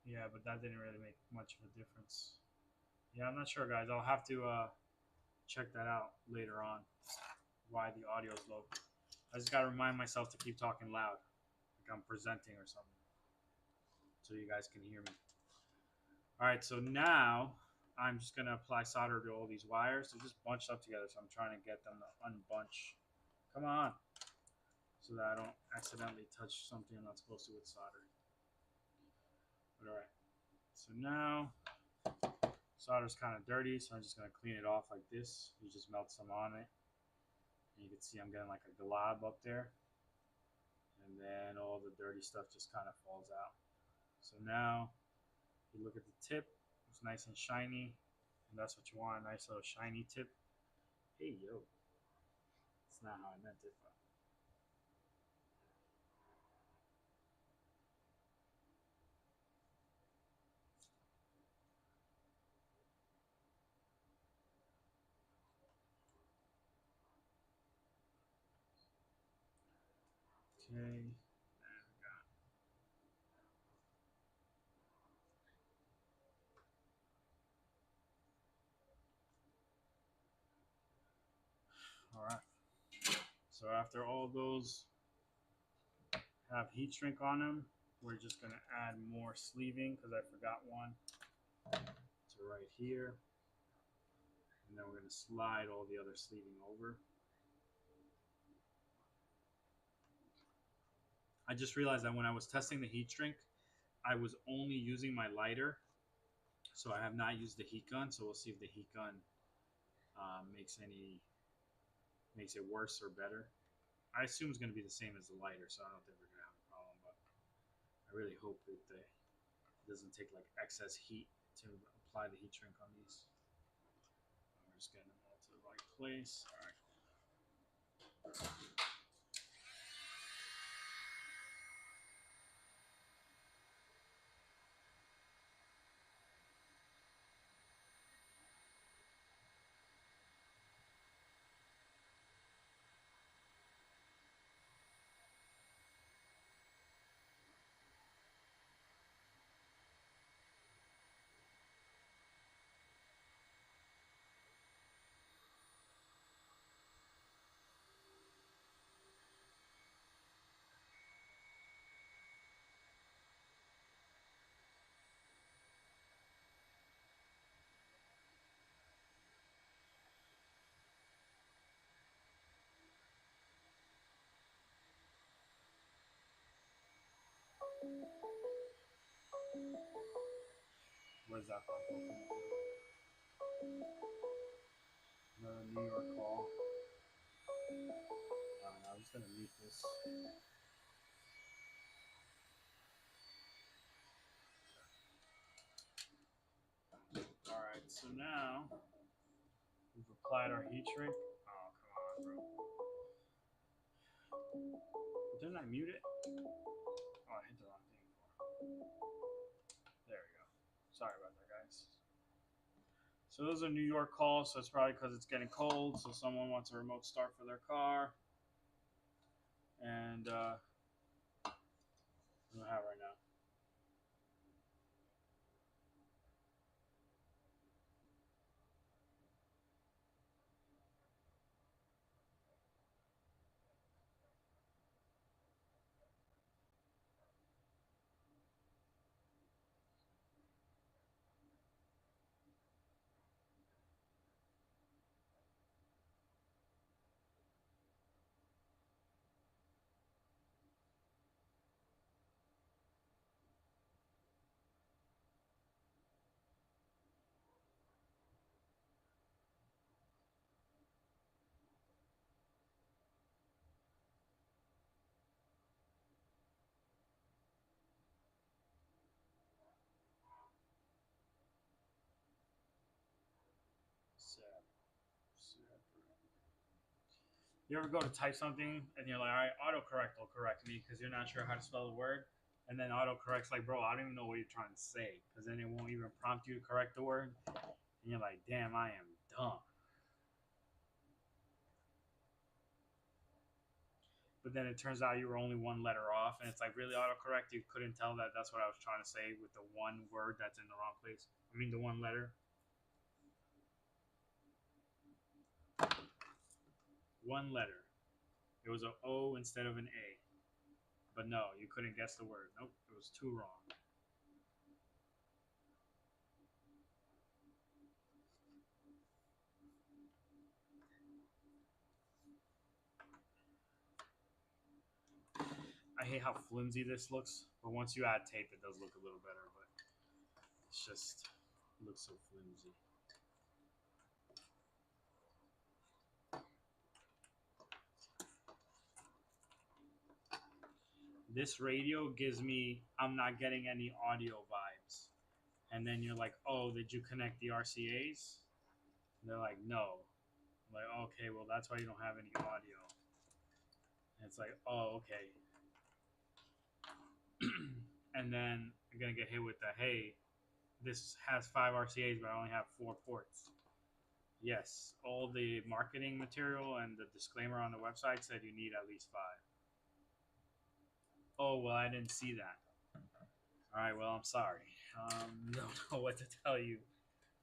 Yeah, but that didn't really make much of a difference. Yeah, I'm not sure, guys. I'll have to check that out later on. Why the audio's low. I just gotta remind myself to keep talking loud, like I'm presenting or something, so you guys can hear me. All right, so now I'm just gonna apply solder to all these wires. They're just bunched up together, so I'm trying to get them to unbunch. Come on, so that I don't accidentally touch something I'm not supposed to with solder. But all right, so now solder's kind of dirty, so I'm just gonna clean it off like this. You just melt some on it, and you can see I'm getting like a glob up there, and then all the dirty stuff just kind of falls out. So now you look at the tip; it's nice and shiny, and that's what you want—a nice little shiny tip. Hey yo, that's not how I meant it. But okay, all right. So after all those have heat shrink on them, we're just gonna add more sleeving because I forgot one to right here, and then we're gonna slide all the other sleeving over. I just realized that when I was testing the heat shrink, I was only using my lighter, so I have not used the heat gun. So we'll see if the heat gun makes it worse or better. I assume it's going to be the same as the lighter, so I don't think we're going to have a problem. But I really hope that it doesn't take like excess heat to apply the heat shrink on these. We're just getting them all to the right place. All right. Where's that phone call? Another New York call. I'm just gonna mute this. Alright, so now we've applied our heat shrink. Oh, come on, bro. Didn't I mute it? Oh, I hit the wrong thing. There we go. Sorry about that, guys. So those are New York calls, so it's probably because it's getting cold, so someone wants a remote start for their car. And I don't have right now. You ever go to type something and you're like, all right, autocorrect will correct me because you're not sure how to spell the word. And then autocorrect's like, bro, I don't even know what you're trying to say, because then it won't even prompt you to correct the word. And you're like, damn, I am dumb. But then it turns out you were only one letter off, and it's like, really, autocorrect? You couldn't tell that that's what I was trying to say with the one word that's in the wrong place. I mean, the one letter. One letter. It was an O instead of an A. But no, you couldn't guess the word. Nope, it was too wrong. I hate how flimsy this looks, but once you add tape, it does look a little better, but it's just, it looks so flimsy. This radio gives me, I'm not getting any audio vibes. And then you're like, oh, did you connect the RCAs? And they're like, no. I'm like, okay, well, that's why you don't have any audio. And it's like, oh, okay. And then I'm going to get hit with the, hey, this has 5 RCAs, but I only have 4 ports. Yes, all the marketing material and the disclaimer on the website said you need at least 5. Oh, well, I didn't see that. All right, well, I'm sorry. Don't know what to tell you.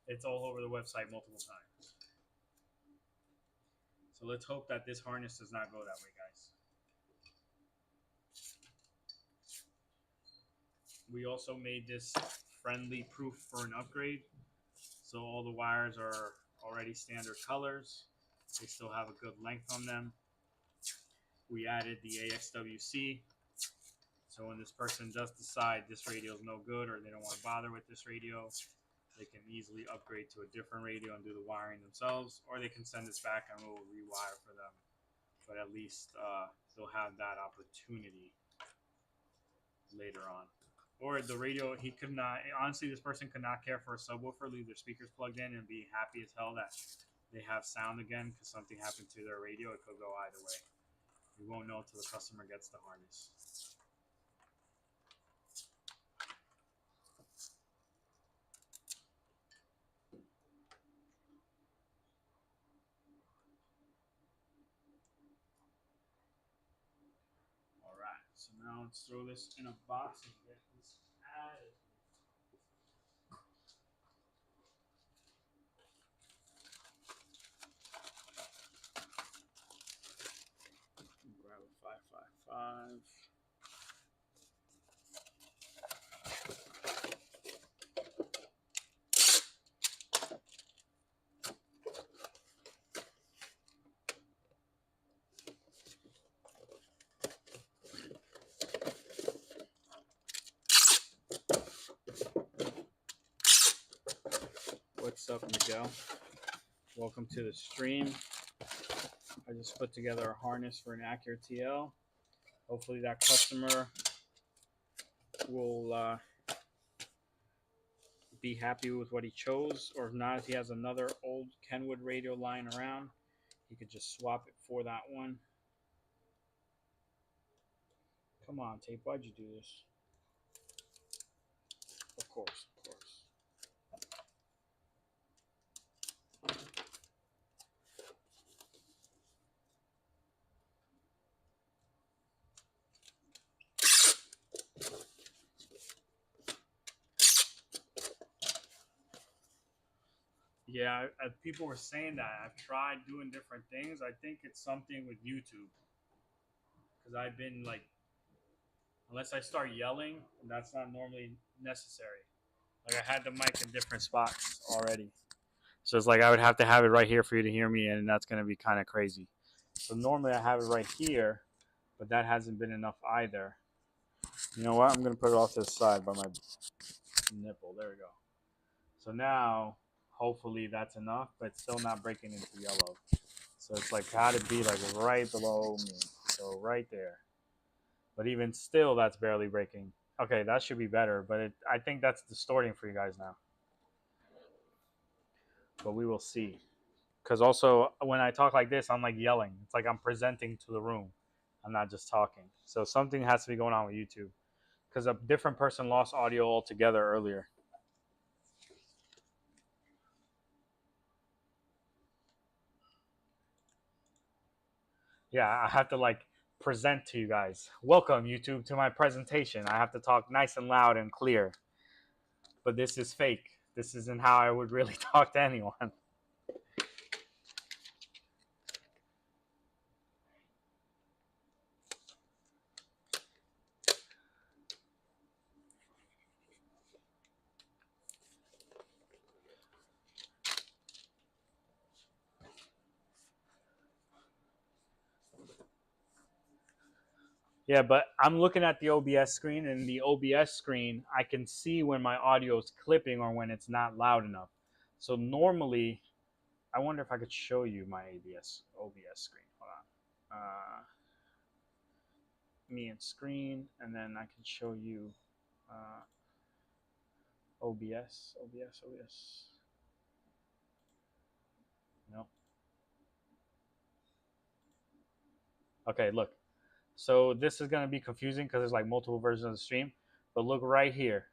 It's all over the website multiple times. So let's hope that this harness does not go that way, guys. We also made this friendly proof for an upgrade. So all the wires are already standard colors. They still have a good length on them. We added the AXWC. So when this person does decide this radio is no good or they don't want to bother with this radio, they can easily upgrade to a different radio and do the wiring themselves, or they can send this back and we'll rewire for them. But at least they'll have that opportunity later on. Or the radio, he could not, honestly, this person could not care for a subwoofer, leave their speakers plugged in and be happy as hell that they have sound again because something happened to their radio. It could go either way. We won't know until the customer gets the harness. All right, so now let's throw this in a box and get this added. Grab a 555. up, Miguel? Welcome to the stream. I just put together a harness for an Acura TL. Hopefully that customer will be happy with what he chose, or if not, if he has another old Kenwood radio lying around, he could just swap it for that one. Come on, tape, why'd you do this? Of course, of course. Yeah, people were saying that. I've tried doing different things. I think it's something with YouTube. Because I've been like, unless I start yelling, that's not normally necessary. Like I had the mic in different spots already. So it's like I would have to have it right here for you to hear me, and that's going to be kind of crazy. So normally I have it right here, but that hasn't been enough either. You know what? I'm going to put it off to the side by my nipple. There we go. So now, hopefully that's enough, but still not breaking into yellow. So it's like had to be like right below me. So right there. But even still, that's barely breaking. Okay, that should be better, but I think that's distorting for you guys now. But we will see. Because also, when I talk like this, I'm like yelling. It's like I'm presenting to the room. I'm not just talking. So something has to be going on with YouTube. Because a different person lost audio altogether earlier. Yeah, I have to like present to you guys. Welcome, YouTube, to my presentation. I have to talk nice and loud and clear. But this is fake. This isn't how I would really talk to anyone. Yeah, but I'm looking at the OBS screen, and the OBS screen, I can see when my audio is clipping or when it's not loud enough. So normally, I wonder if I could show you my OBS screen. Hold on. Me and screen, and then I can show you OBS. No. Okay, look. So this is going to be confusing because there's like multiple versions of the stream. But look right here.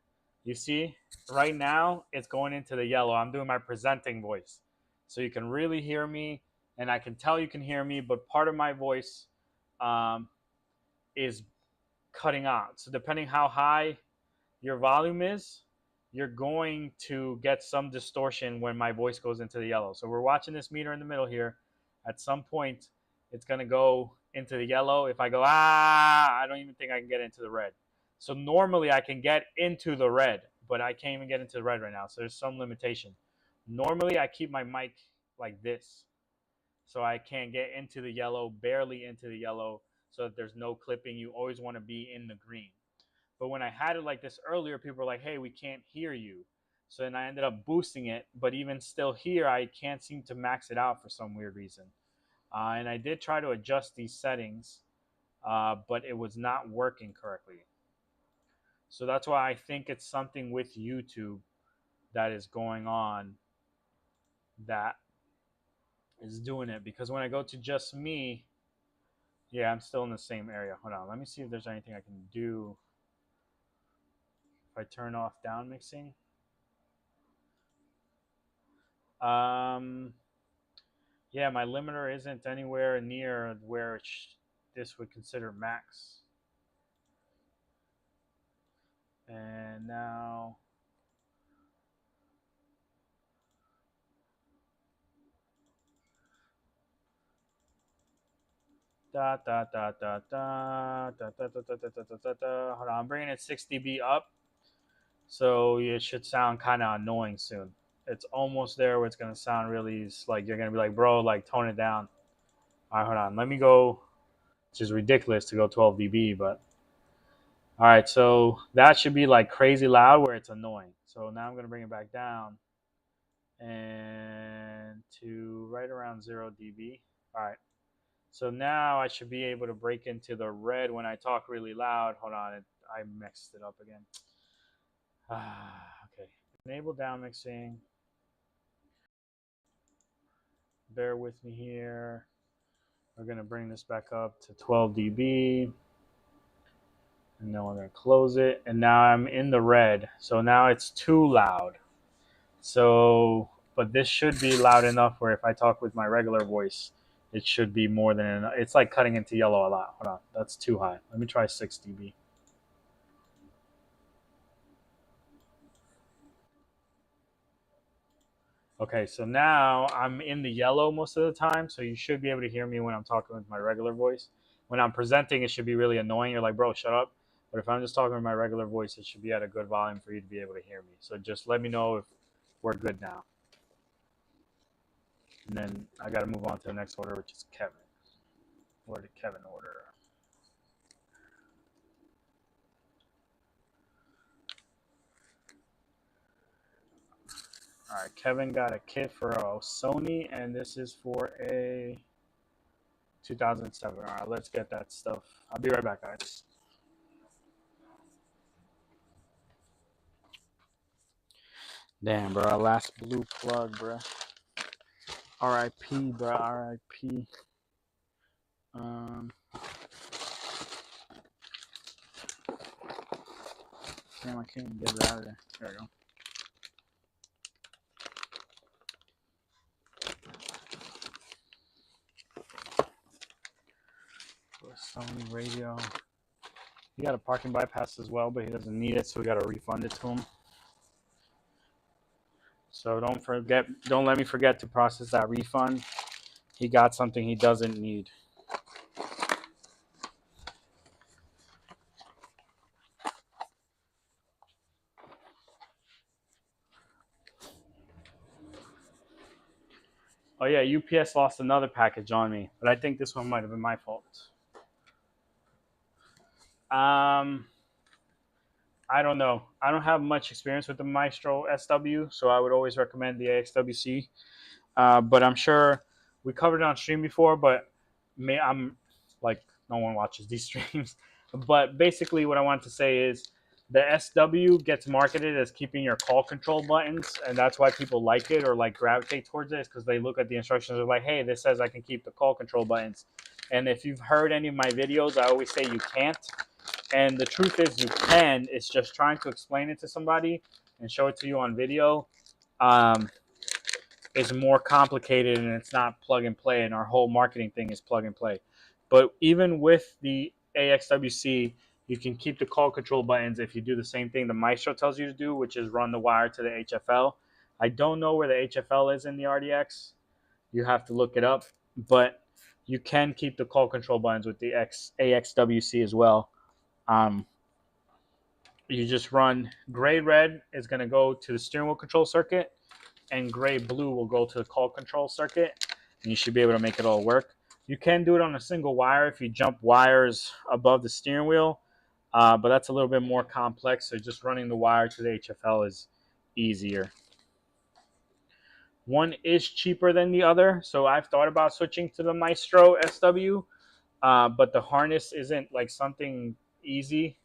You see, right now, it's going into the yellow. I'm doing my presenting voice. So you can really hear me, and I can tell you can hear me, but part of my voice is cutting out. So depending how high your volume is, you're going to get some distortion when my voice goes into the yellow. So we're watching this meter in the middle here. At some point, it's going to go into the yellow. If I go, I don't even think I can get into the red. So normally I can get into the red, but I can't even get into the red right now. So there's some limitation. Normally I keep my mic like this. So I can't get into the yellow, barely into the yellow, so that there's no clipping. You always want to be in the green. But when I had it like this earlier, people were like, hey, we can't hear you. So then I ended up boosting it. But even still here, I can't seem to max it out for some weird reason. And I did try to adjust these settings, but it was not working correctly. So that's why I think it's something with YouTube that is going on that is doing it. Because when I go to just me, yeah, I'm still in the same area. Hold on. Let me see if there's anything I can do. If I turn off down mixing. Yeah, my limiter isn't anywhere near where this would consider max. And now, da da da da da da da da da da da da da. Hold on, I'm bringing it 6 dB up, so it should sound kind of annoying soon. It's almost there where it's gonna sound really like you're gonna be like, bro, like tone it down. All right, hold on, let me go. Which is ridiculous to go 12 dB, but all right, so that should be like crazy loud where it's annoying. So now I'm gonna bring it back down. and to right around 0 dB. All right. So now I should be able to break into the red when I talk really loud. Hold on, I mixed it up again. Okay. Enable down mixing. Bear with me here. We're going to bring this back up to 12 dB. And then we're going to close it. And now I'm in the red. So now it's too loud. So, but this should be loud enough where if I talk with my regular voice, it should be more than enough. It's like cutting into yellow a lot. Hold on. That's too high. Let me try 6 dB. Okay, so now I'm in the yellow most of the time, so you should be able to hear me when I'm talking with my regular voice. When I'm presenting, it should be really annoying. You're like, bro, shut up. But if I'm just talking with my regular voice, it should be at a good volume for you to be able to hear me. So just let me know if we're good now. And then I got to move on to the next order, which is Kevin. Where did Kevin order? All right, Kevin got a kit for a Sony, and this is for a 2007. All right, let's get that stuff. I'll be right back, guys. Damn, bro, last blue plug, bro. R.I.P., bro. R.I.P. Um, damn, I can't even get it out of there. There we go. Sony radio. He got a parking bypass as well, but he doesn't need it, so we got to refund it to him. So don't let me forget to process that refund. He got something he doesn't need. Oh yeah, UPS lost another package on me, but I think this one might have been my fault. I don't know. I don't have much experience with the Maestro SW, so I would always recommend the AXWC. But I'm sure we covered it on stream before, but I'm like, no one watches these streams. But basically, what I want to say is the SW gets marketed as keeping your call control buttons, and that's why people like it or like gravitate towards it, because they look at the instructions and are like, hey, this says I can keep the call control buttons. And if you've heard any of my videos, I always say you can't. And the truth is you can. It's just trying to explain it to somebody and show it to you on video. Is more complicated, and it's not plug and play, and our whole marketing thing is plug and play. But even with the AXWC, you can keep the call control buttons if you do the same thing the Maestro tells you to do, which is run the wire to the HFL. I don't know where the HFL is in the RDX. You have to look it up, but you can keep the call control buttons with the AXWC as well. You just run gray red is going to go to the steering wheel control circuit, and gray blue will go to the call control circuit, and you should be able to make it all work. You can do it on a single wire if you jump wires above the steering wheel, but that's a little bit more complex, so just running the wire to the HFL is easier. One is cheaper than the other, so I've thought about switching to the Maestro SW, but the harness isn't like something easy.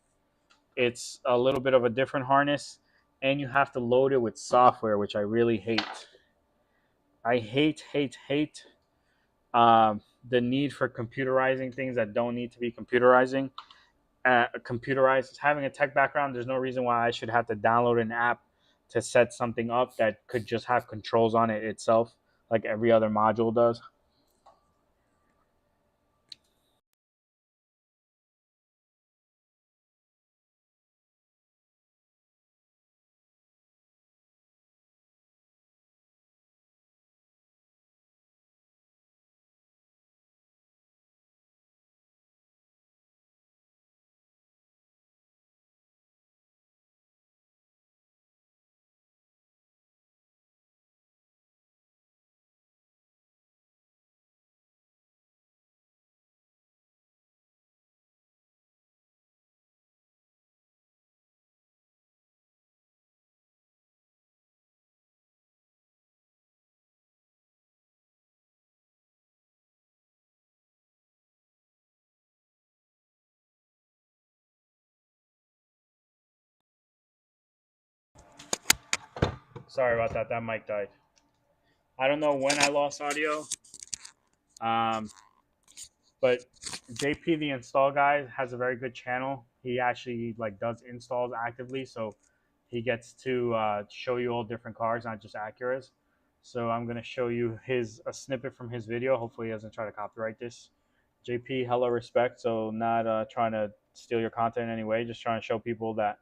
It's a little bit of a different harness, and you have to load it with software, which I really hate. I hate the need for computerizing things that don't need to be computerizing. Computerized. Having a tech background, there's no reason why I should have to download an app to set something up that could just have controls on it itself, like every other module does. Sorry about that. That mic died. I don't know when I lost audio. Um, but JP, the install guy, has a very good channel. He actually like does installs actively, so he gets to show you all different cars, not just Acuras. So I'm gonna show you a snippet from his video. Hopefully, he doesn't try to copyright this. JP, hella respect. So not trying to steal your content in any way. Just trying to show people that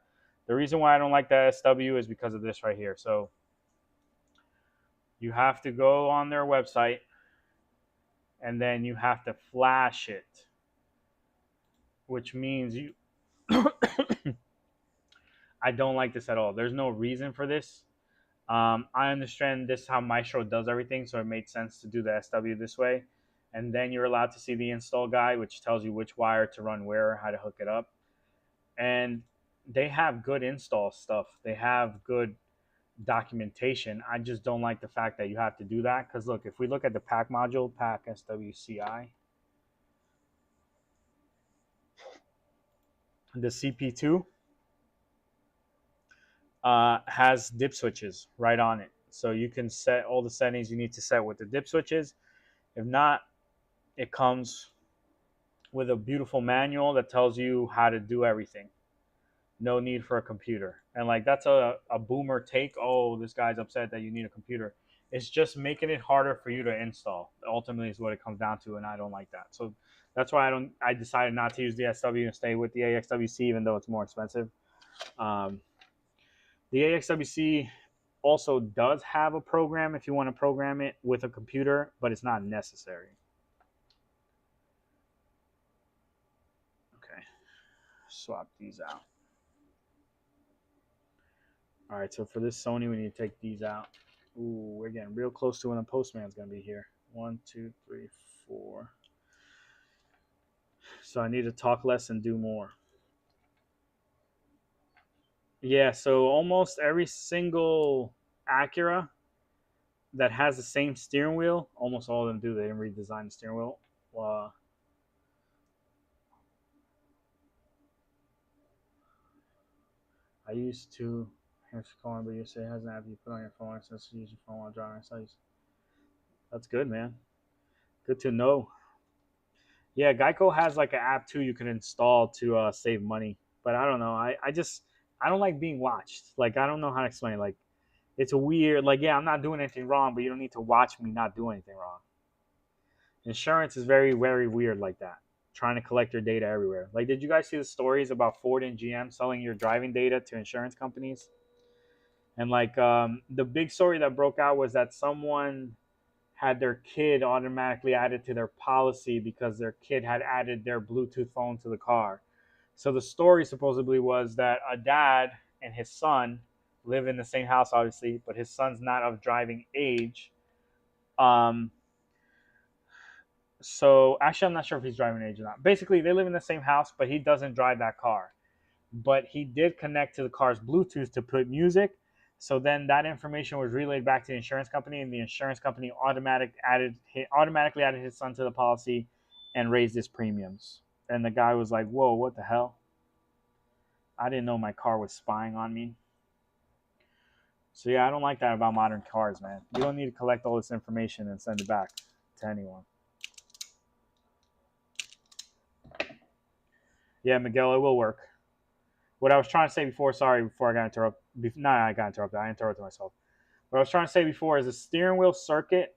the reason why I don't like the SW is because of this right here. So you have to go on their website and then you have to flash it, which means you I don't like this at all. There's no reason for this. I understand this is how Maestro does everything, so it made sense to do the SW this way. And then you're allowed to see the install guide, which tells you which wire to run where, how to hook it up. And they have good install stuff. They have good documentation. I just don't like the fact that you have to do that. Because look, if we look at the pack module, pack SWCI, the CP2 has dip switches right on it. So you can set all the settings you need to set with the dip switches. If not, it comes with a beautiful manual that tells you how to do everything. No need for a computer. And like that's a boomer take. Oh, this guy's upset that you need a computer. It's just making it harder for you to install. Ultimately is what it comes down to, and I don't like that. So that's why I decided not to use the SW and stay with the AXWC, even though it's more expensive. The AXWC also does have a program if you want to program it with a computer, but it's not necessary. Okay, swap these out. All right, so for this Sony, we need to take these out. Ooh, we're getting real close to when the postman's going to be here. 1, 2, 3, 4. So I need to talk less and do more. Yeah, so almost every single Acura that has the same steering wheel, almost all of them do. They didn't redesign the steering wheel. I used to answer calling, but you say it has an app you put on your phone since you use your phone while driving. So that's good, man. Good to know. Yeah, Geico has like an app too you can install to save money. But I don't know. I don't like being watched. Like I don't know how to explain it. Like it's a weird like yeah, I'm not doing anything wrong, but you don't need to watch me not do anything wrong. Insurance is very, very weird like that. Trying to collect your data everywhere. Like did you guys see the stories about Ford and GM selling your driving data to insurance companies? And like the big story that broke out was that someone had their kid automatically added to their policy because their kid had added their Bluetooth phone to the car. So the story supposedly was that a dad and his son live in the same house, obviously, but his son's not of driving age. Um, so actually, I'm not sure if he's driving age or not. Basically, they live in the same house, but he doesn't drive that car. But he did connect to the car's Bluetooth to put music. So then that information was relayed back to the insurance company, and the insurance company automatically added his son to the policy and raised his premiums. And the guy was like, "Whoa, what the hell? I didn't know my car was spying on me." So yeah, I don't like that about modern cars, man. You don't need to collect all this information and send it back to anyone. Yeah, Miguel, it will work. What I was trying to say before, sorry, before I got interrupted. I got interrupted. I interrupted myself. What I was trying to say before is the steering wheel circuit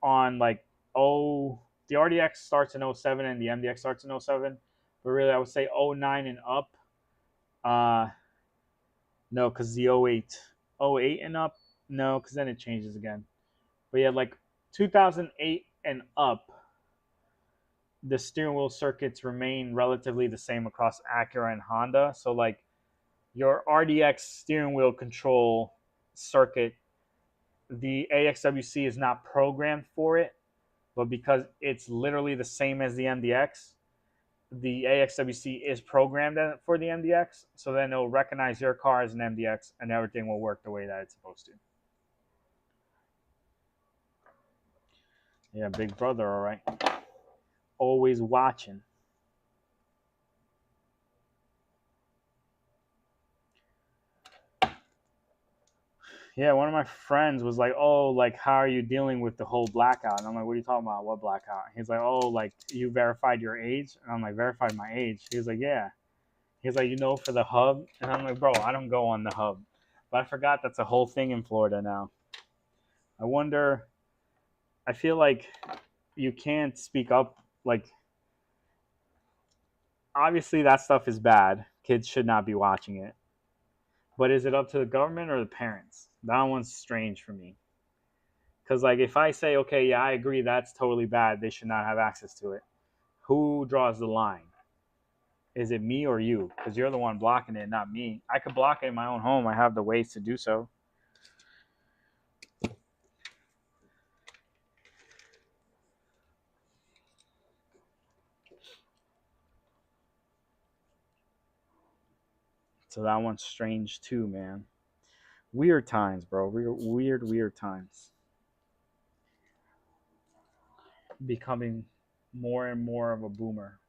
on like the RDX starts in 07 and the MDX starts in 07, but really I would say 09 and up. No, because the 08 and up, no, because then it changes again. But yeah, like 2008 and up, the steering wheel circuits remain relatively the same across Acura and Honda. So like your RDX steering wheel control circuit, the AXWC is not programmed for it, but because it's literally the same as the MDX, the AXWC is programmed for the MDX, so then it'll recognize your car as an MDX and everything will work the way that it's supposed to. Yeah, big brother, all right. Always watching. Yeah, one of my friends was like, "Oh, like how are you dealing with the whole blackout?" And I'm like, "What are you talking about? What blackout?" He's like, "Oh, like you verified your age?" And I'm like, "Verified my age?" He was like, "Yeah." He's like, "You know, for the hub." And I'm like, "Bro, I don't go on the hub." But I forgot that's a whole thing in Florida now. I wonder. I feel like you can't speak up. Like, obviously, that stuff is bad. Kids should not be watching it. But is it up to the government or the parents? That one's strange for me. Because, like, if I say, okay, yeah, I agree, that's totally bad, they should not have access to it. Who draws the line? Is it me or you? Because you're the one blocking it, not me. I could block it in my own home. I have the ways to do so. So that one's strange too, man. Weird times, bro. Weird times. Becoming more and more of a boomer.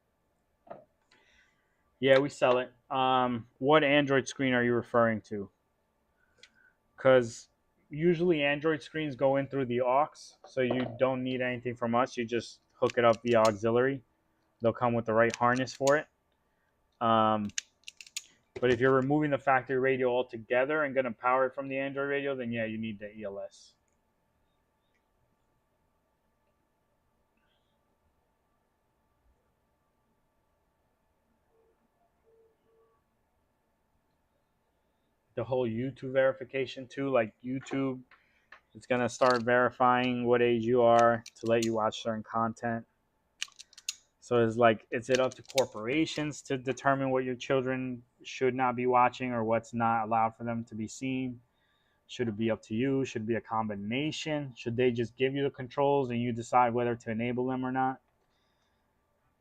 Yeah, we sell it. What Android screen are you referring to? Because usually Android screens go in through the aux, so you don't need anything from us. You just hook it up via auxiliary. They'll come with the right harness for it. Um, but if you're removing the factory radio altogether and going to power it from the Android radio, then yeah, you need the ELS. The whole YouTube verification too, like YouTube, it's going to start verifying what age you are to let you watch certain content. So it's like, is it up to corporations to determine what your children should not be watching or what's not allowed for them to be seen? Should it be up to you? Should it be a combination? Should they just give you the controls and you decide whether to enable them or not?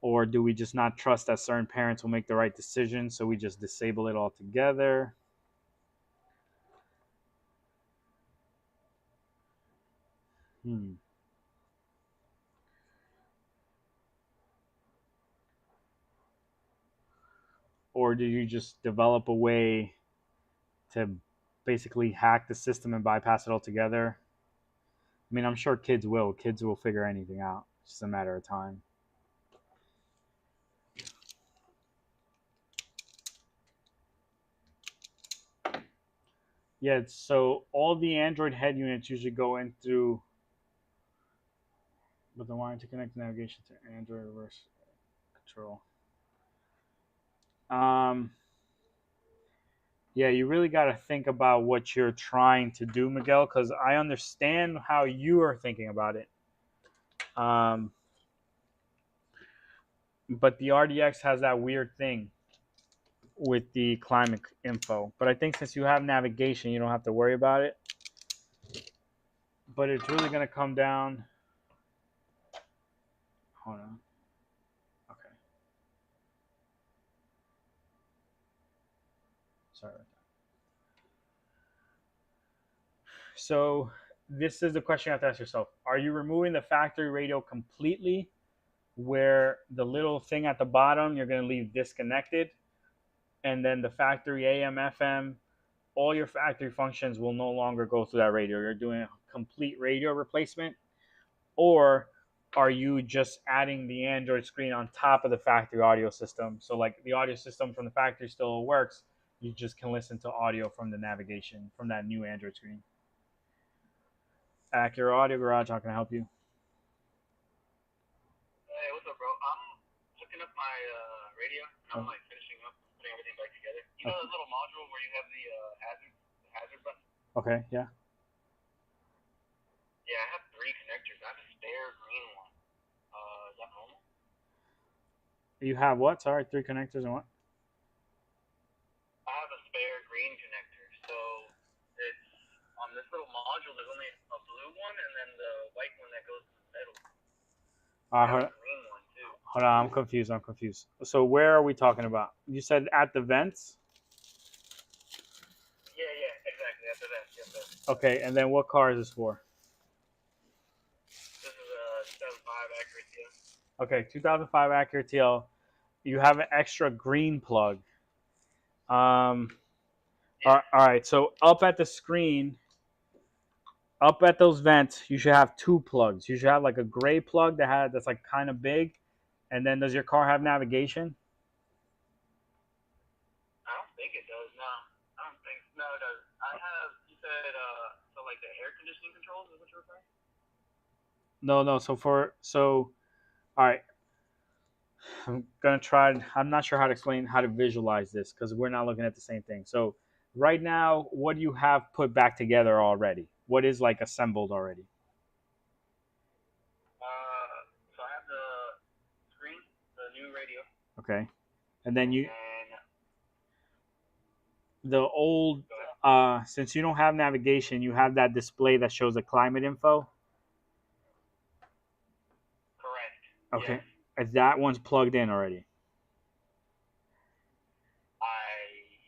Or do we just not trust that certain parents will make the right decision, so we just disable it altogether? Hmm. Or do you just develop a way to basically hack the system and bypass it altogether? I mean, I'm sure kids will. Kids will figure anything out. It's just a matter of time. Yeah, so all the Android head units usually go in through, but the wiring to connect navigation to Android reverse control. Um, yeah, you really got to think about what you're trying to do, Miguel, because I understand how you are thinking about it. Um, but the RDX has that weird thing with the climate info. But I think since you have navigation, you don't have to worry about it. But it's really going to come down. Hold on. Okay. Sorry about that. So this is the question you have to ask yourself. Are you removing the factory radio completely where the little thing at the bottom you're going to leave disconnected, and then the factory AM, FM, all your factory functions will no longer go through that radio? You're doing a complete radio replacement? Or are you just adding the Android screen on top of the factory audio system? So like the audio system from the factory still works. You just can listen to audio from the navigation from that new Android screen. Acura Audio Garage, how can I help you? Hey, what's up, bro? I'm hooking up my radio, and I'm like finishing up putting everything back together. You know the little module where you have the hazard button? Okay, yeah. Yeah, I have 3 connectors. I have a spare green one. Is that normal? You have what? Sorry, 3 connectors and what? I have a spare green connector, so it's on this little module. There's only a blue one, and then the white one that goes in the middle. I have a green one too. Hold on, I'm confused. So where are we talking about? You said at the vents? Yeah, exactly. After that, yes. Okay, and then what car is this for? This is a 2005 Acura TL. Okay, 2005 Acura TL. You have an extra green plug. Yeah. All right, so up at the screen, Up at those vents, you should have two plugs. You should have like a gray plug that's like kind of big, and then does your car have navigation? I don't think it does. No, I don't think. No, it does. I have. You said so like the air conditioning controls is what you're referring? No. All right. I'm gonna try. I'm not sure how to explain how to visualize this because we're not looking at the same thing. So right now, what do you have put back together already? What is like assembled already? So I have the screen, the new radio, Okay, and then you and the old. Since you don't have navigation, you have that display that shows the climate info. correct. Okay, Yes. that one's plugged in already.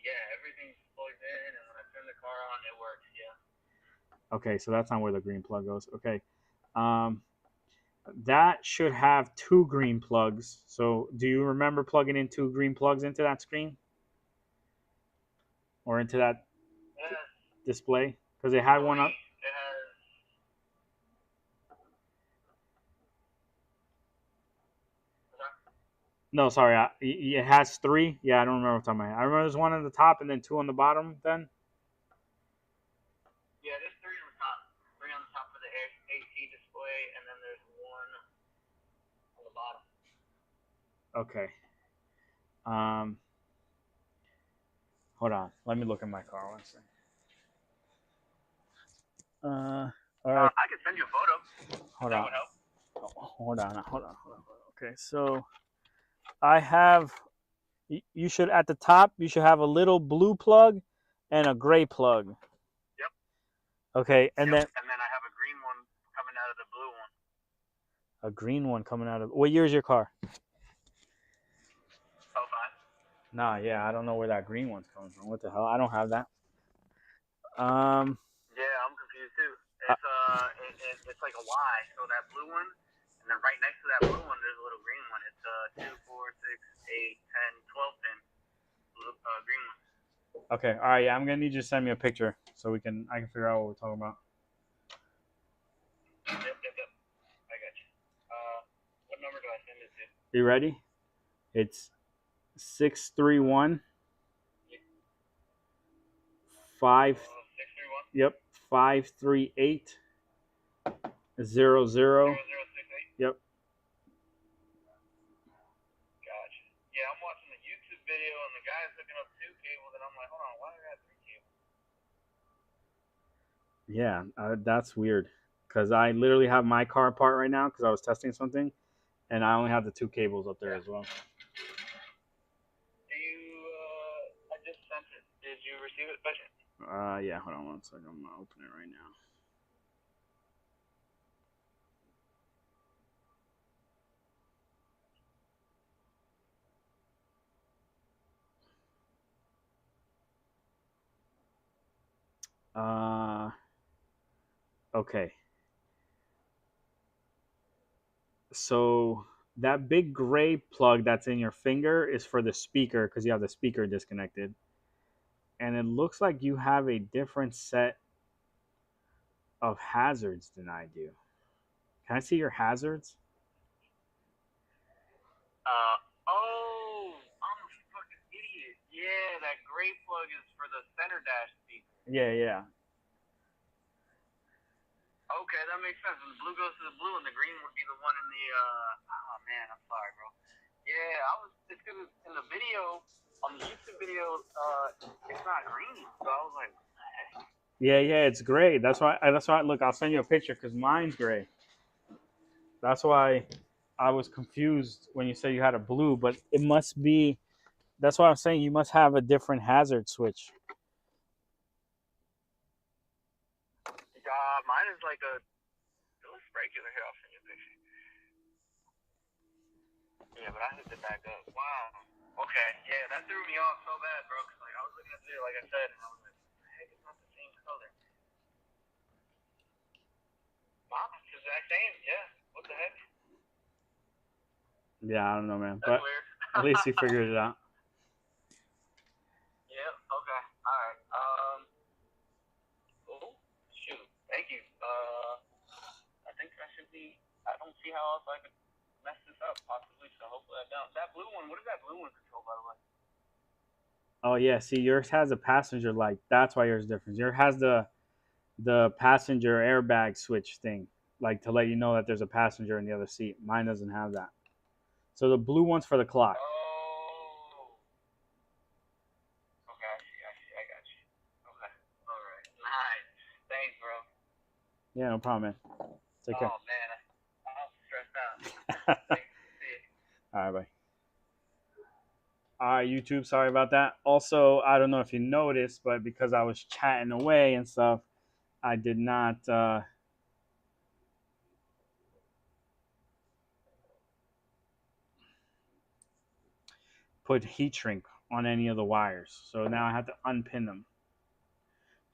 Yeah, everything's plugged in, and when I turn the car on, it works. Yeah. Okay, so that's not where the green plug goes. Okay, um, that should have two green plugs. So do you remember plugging in two green plugs into that screen or into that It has display? Because it had one three. up. It has. No, sorry, it has three. Yeah, I don't remember what I'm talking about. I remember there's one on the top and then two on the bottom. Then. Yeah, there's three on the top. Three on the top for the AC display, and then there's one on the bottom. Okay. Hold on. Let me look at my car one second. All right. I can send you a photo. Hold that on. would help. Hold on. Okay, so I have. You should at the top. You should have a little blue plug and a gray plug. Yep. Okay, and then I have a green one coming out of the blue one. a green one coming out of. What year is your car? 05. Nah, yeah, I don't know where that green one's coming from. What the hell? I don't have that. Yeah, I'm confused too. It's like a Y. So that blue one, and then right next to that blue one, there's a little green one. It's 2, 4, 6, 8, 10, 12 pin blue, green one. Okay, all right, yeah, I'm gonna need you to send me a picture so I can figure out what we're talking about. Yep. I got you. What number do I send it to? You ready? It's 631 5. 631. Yep, 538 00. 0068. Yep. Gotcha. Yeah, I'm watching the YouTube video and the guy's hooking up 2 cables, and I'm like, hold on, why do I have 3 cables? Yeah, that's weird. Because I literally have my car apart right now because I was testing something, and I only have the two cables up there as well. I just sent it. Did you receive it by chance? Yeah, hold on one second. I'm gonna open it right now. Okay. So that big gray plug that's in your finger is for the speaker because you have the speaker disconnected. And it looks like you have a different set of hazards than I do. Can I see your hazards? I'm a fucking idiot. Yeah, that gray plug is for the center dash speaker. Yeah. Okay, that makes sense. When the blue goes to the blue, and the green would be the one in the. Oh man, I'm sorry, bro. Yeah, it's because in the video, on the YouTube video, it's not green, so I was like, what the heck? Yeah, it's gray. That's why. Look, I'll send you a picture because mine's gray. That's why I was confused when you said you had a blue, but it must be. That's why I'm saying you must have a different hazard switch. Mine is like a. It looks regular. Here, I'll send you a picture. Yeah, but I hooked it back up. Wow. Okay. Yeah, that threw me off so bad, bro. Cause like I was looking at the video, like I said, and I was like, what the heck? It's not the same color. Wow, it's the exact same. Yeah. What the heck? Yeah, I don't know, man. That's but weird. At least you figured it out. Yep. Okay. All right. Oh, shoot. Thank you. all, so I could mess this up possibly. So hopefully I don't. That blue one, what is that blue one control, by the way? Oh yeah, see, yours has a passenger light. That's why yours is different. Yours has the passenger airbag switch thing, like to let you know that there's a passenger in the other seat. Mine doesn't have that. So the blue one's for the clock. Oh. Okay, I got you. Okay, all right, nice. Thanks, bro. Yeah, no problem, man. Take care. Oh man, I'm stressed out. Thanks. See you. All right, bye. All right, YouTube, sorry about that. Also, I don't know if you noticed, but because I was chatting away and stuff, I did not put heat shrink on any of the wires. So now I have to unpin them.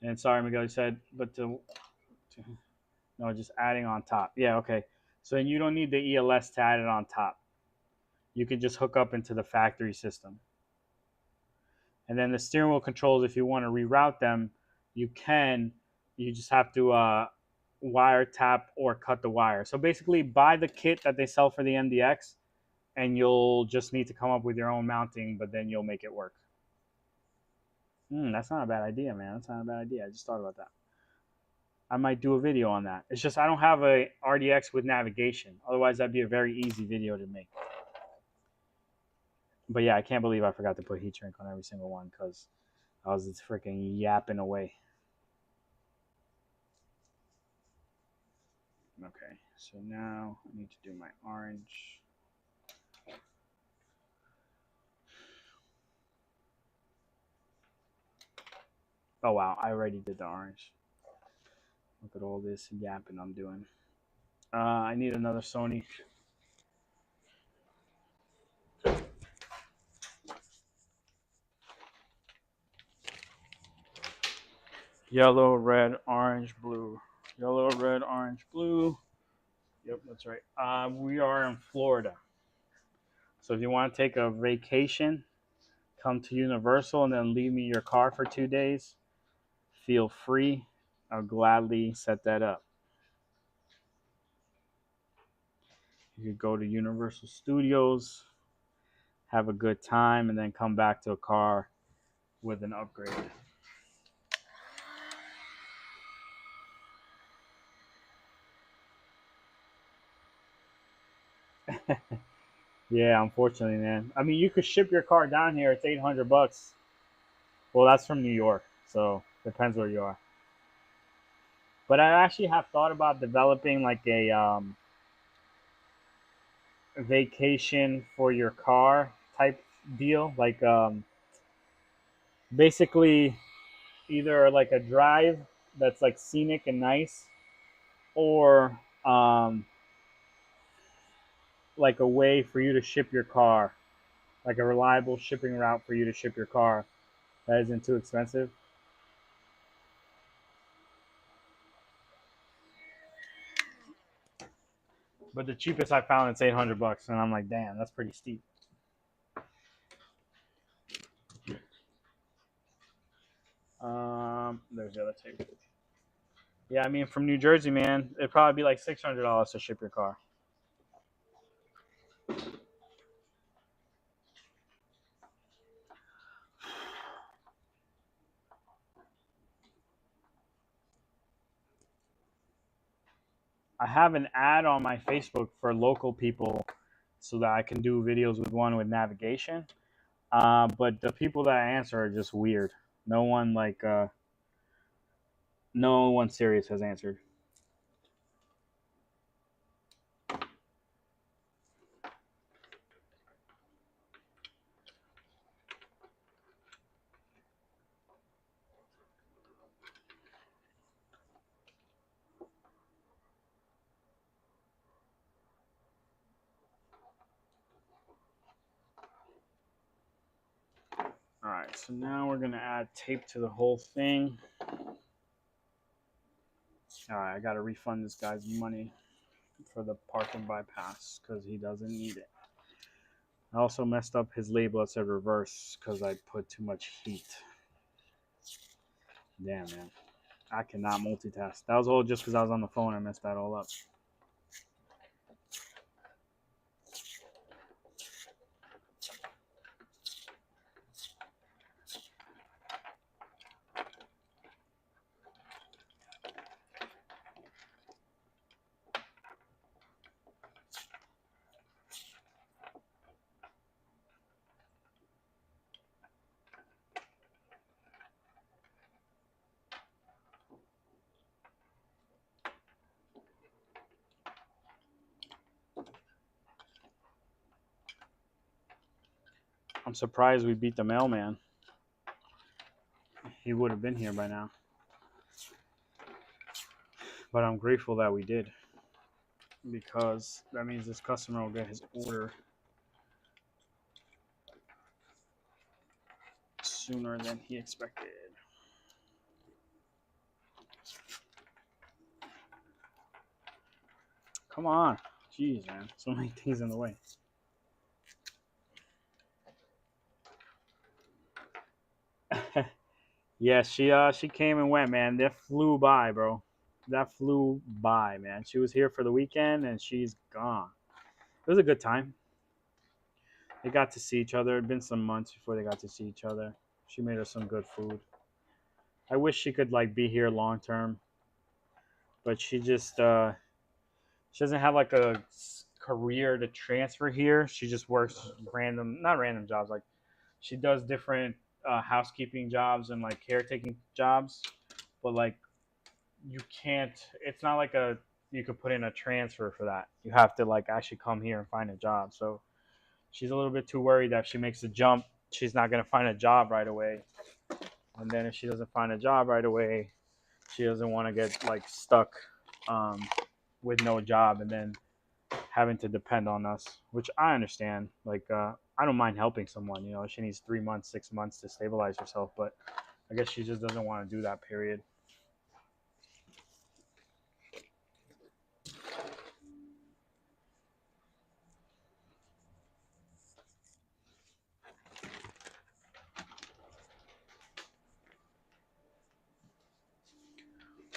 And sorry, Miguel, you said, but no, just adding on top. Yeah, okay. So you don't need the ELS to add it on top. You can just hook up into the factory system. And then the steering wheel controls, if you want to reroute them, you can. You just have to wire tap or cut the wire. So basically, buy the kit that they sell for the MDX, and you'll just need to come up with your own mounting, but then you'll make it work. That's not a bad idea, man. That's not a bad idea. I just thought about that. I might do a video on that. It's just I don't have a RDX with navigation. Otherwise, that'd be a very easy video to make. But yeah, I can't believe I forgot to put heat shrink on every single one because I was just freaking yapping away. Okay, so now I need to do my orange. Oh wow, I already did the orange. Look at all this yapping I'm doing. I need another Sony. Yellow, red, orange, blue. Yellow, red, orange, blue. Yep, that's right. We are in Florida. So if you want to take a vacation, come to Universal and then leave me your car for 2 days, feel free. I'll gladly set that up. You could go to Universal Studios, have a good time, and then come back to a car with an upgrade. Yeah, unfortunately, man. I mean, you could ship your car down here. It's $800. Well, that's from New York, so depends where you are. But I actually have thought about developing like a vacation for your car type deal, like basically either like a drive that's like scenic and nice, or like a way for you to ship your car, like a reliable shipping route for you to ship your car that isn't too expensive. But the cheapest I found it's $800, and I'm like, damn, that's pretty steep. There's the other tape. Yeah, I mean, from New Jersey, man, it'd probably be like $600 to ship your car. I have an ad on my Facebook for local people so that I can do videos with one with navigation. But the people that I answer are just weird. No one no one serious has answered. All right, so now we're gonna add tape to the whole thing. All right, I gotta refund this guy's money for the parking bypass because he doesn't need it. I also messed up his label that said reverse because I put too much heat. Damn, man. I cannot multitask. That was all just because I was on the phone. I messed that all up. surprised we beat the mailman. He would have been here by now. But I'm grateful that we did, because that means this customer will get his order sooner than he expected. Come on. Jeez, man. So many things in the way. Yeah, she came and went, man. That flew by, bro. That flew by, man. She was here for the weekend and she's gone. It was a good time. They got to see each other. It'd been some months before they got to see each other. She made us some good food. I wish she could like be here long term, but she just she doesn't have like a career to transfer here. She just works not random jobs. Like she does different housekeeping jobs and like caretaking jobs, but like you can't. It's not like you could put in a transfer for that. You have to like actually come here and find a job. So she's a little bit too worried that if she makes a jump, she's not gonna find a job right away. And then if she doesn't find a job right away, she doesn't want to get like stuck with no job and then having to depend on us, which I understand. Like I don't mind helping someone. You know, she needs 3 months, 6 months to stabilize herself, but I guess she just doesn't want to do that. Period.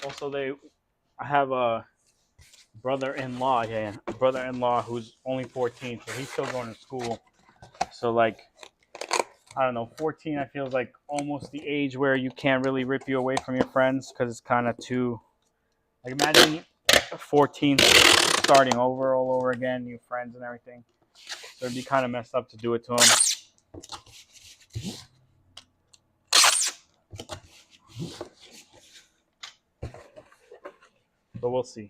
Also, I have a brother-in-law, yeah, a brother-in-law who's only 14, so he's still going to school. So like, I don't know, 14 I feel is like almost the age where you can't really rip you away from your friends because it's kind of too, like imagine 14 starting over all over again, new friends and everything. So it'd be kind of messed up to do it to him. But we'll see.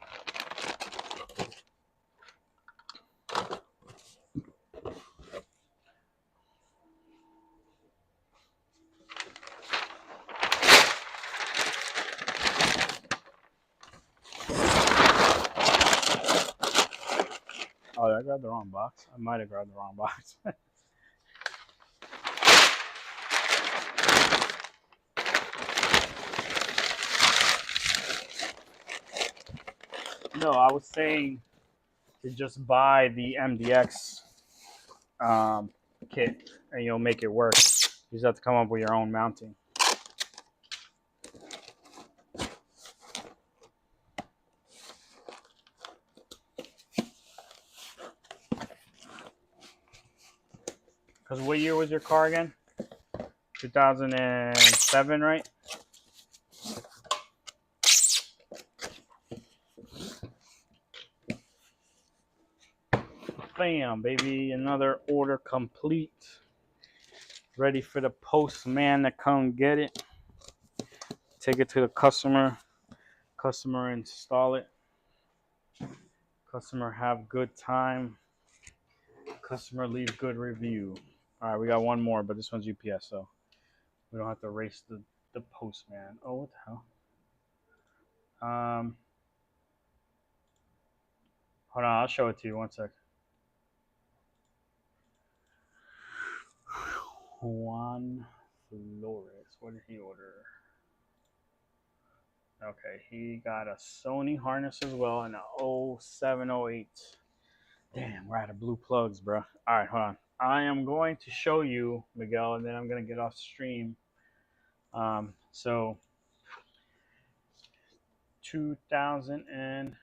Oh, did I grab the wrong box? I might have grabbed the wrong box. No, I was saying to just buy the MDX kit and you'll make it work. You just have to come up with your own mounting. Because what year was your car again? 2007, right? Bam, baby. Another order complete. Ready for the postman to come get it. Take it to the customer. Customer install it. Customer have good time. Customer leave good review. All right, we got one more, but this one's UPS, so we don't have to race the postman. Oh, what the hell? Hold on, I'll show it to you. One sec. Juan Flores. What did he order? Okay, he got a Sony harness as well and a 0708. Damn, we're out of blue plugs, bro. All right, hold on. I am going to show you, Miguel, and then I'm going to get off stream. So 2000 and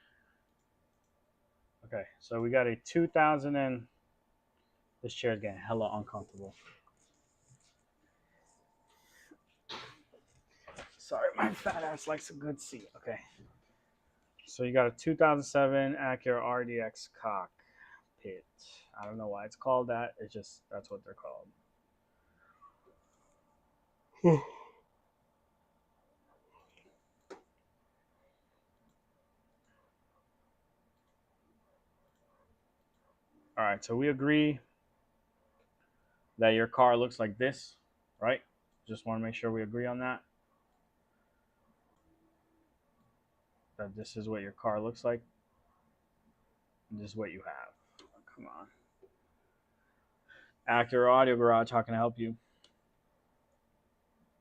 okay, so we got a 2000 and this chair is getting hella uncomfortable. Sorry, my fat ass likes a good seat. Okay, so you got a 2007 Acura RDX cockpit. I don't know why it's called that. It's just that's what they're called. All right, so we agree that your car looks like this, right? Just want to make sure we agree on that. That this is what your car looks like. And this is what you have. Oh, come on. Acura Audio Garage, how can I help you?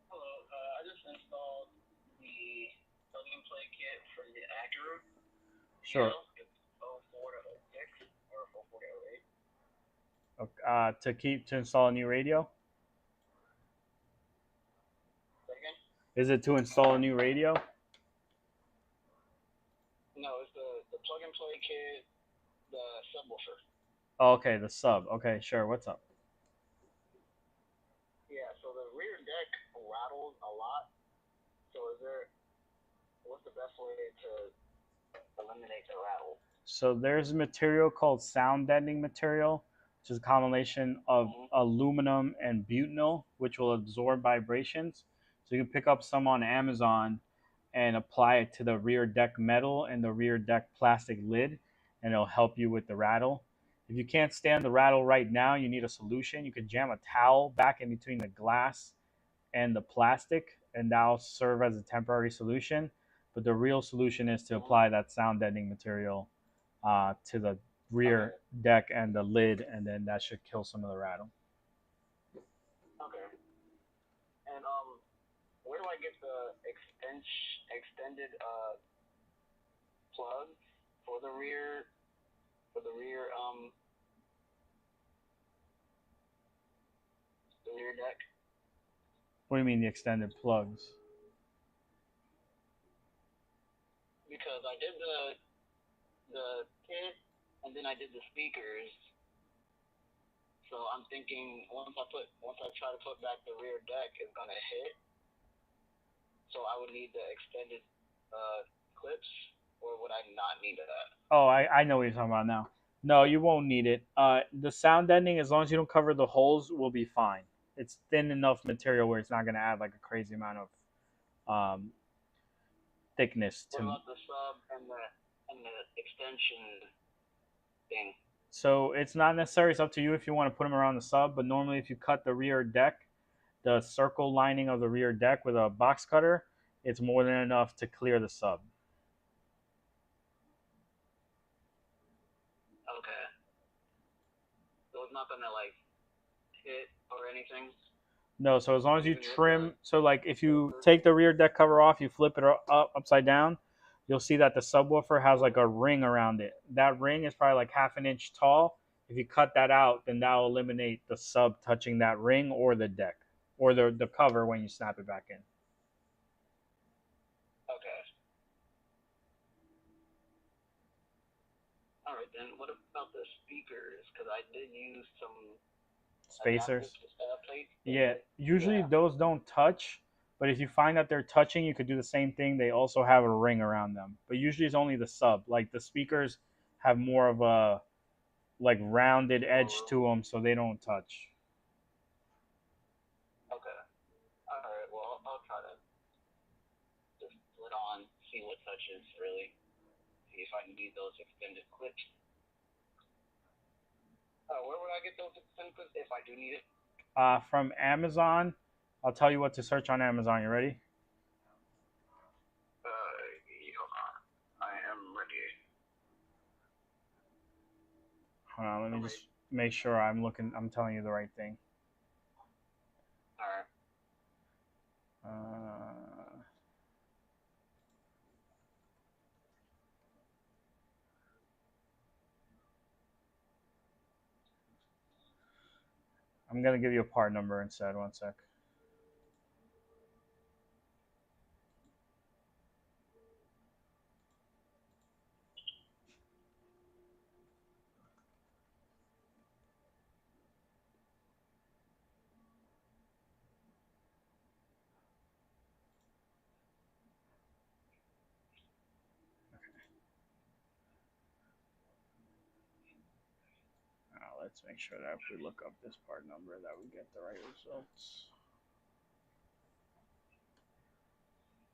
Hello, I just installed the plug-and-play kit for the Acura. Sure. It's 04 to 06 or 04 to 08. To install a new radio? Second? Is it to install a new radio? No, it's the plug-and-play kit, the subwoofer. Oh, okay, the sub. Okay, sure. What's up? Yeah, so the rear deck rattles a lot. So what's the best way to eliminate the rattle? So there's a material called sound deadening material, which is a combination of aluminum and butyl, which will absorb vibrations. So you can pick up some on Amazon and apply it to the rear deck metal and the rear deck plastic lid, and it'll help you with the rattle. If you can't stand the rattle right now, you need a solution. You can jam a towel back in between the glass and the plastic, and that'll serve as a temporary solution. But the real solution is to apply that sound deadening material to the rear deck and the lid, and then that should kill some of the rattle. Okay. And where do I get the extended plugs for the rear the rear deck? What do you mean the extended plugs? Because I did the kit and then I did the speakers. So I'm thinking once I try to put back the rear deck, it's gonna hit. So I would need the extended clips, or would I not need that? Oh, I know what you're talking about now. No, you won't need it. The sound deadening, as long as you don't cover the holes, will be fine. It's thin enough material where it's not going to add like a crazy amount of thickness to. What about the sub and the extension thing? So it's not necessary. It's up to you if you want to put them around the sub. But normally, if you cut the rear deck, the circle lining of the rear deck with a box cutter, it's more than enough to clear the sub. Okay. So it's not gonna like hit or anything? No, so as long as you trim, so like if you take the rear deck cover off, you flip it up upside down, you'll see that the subwoofer has like a ring around it. That ring is probably like half an inch tall. If you cut that out, then that will eliminate the sub touching that ring or the deck or the cover when you snap it back in. Okay. All right, then what about the speakers? Because I did use some Spacers. Plates. Yeah, usually those don't touch, but if you find that they're touching, you could do the same thing. They also have a ring around them, but usually it's only the sub. Like the speakers have more of a like rounded edge to them, so they don't touch. Okay. All right. Well, I'll try to just put on, see what touches really, see if I can need those extended clips. Where would I get those extended clips if I do need it? From Amazon. I'll tell you what to search on Amazon. You ready? Hold on. I am ready. Hold on, let me just make sure I'm telling you the right thing. All right. I'm gonna give you a part number instead. One sec. Let's make sure that if we look up this part number that we get the right results.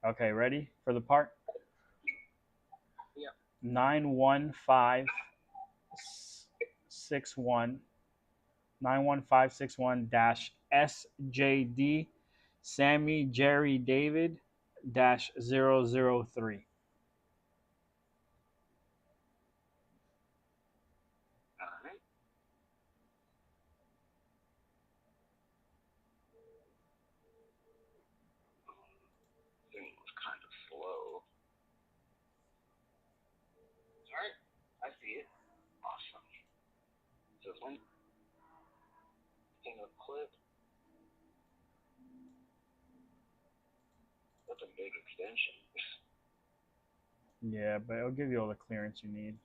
Okay, ready for the part? Yeah. 91561 91561-SJD Sammy Jerry David -003. Alright. Thing was kind of slow. Alright, I see it. Awesome. So when thing of clip, that's a big extension. Yeah, but it'll give you all the clearance you need.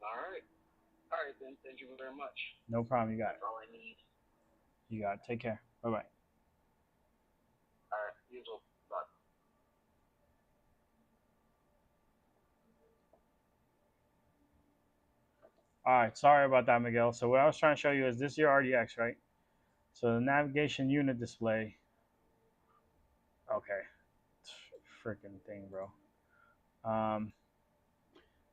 Alright. Alright then, thank you very much. No problem. You got That's all I need. it. You got it. Take care. Bye bye. Alright, usual. Bye. All right. Sorry about that, Miguel. So what I was trying to show you is this your RDX, right? So the navigation unit display. Okay. Freaking thing, bro.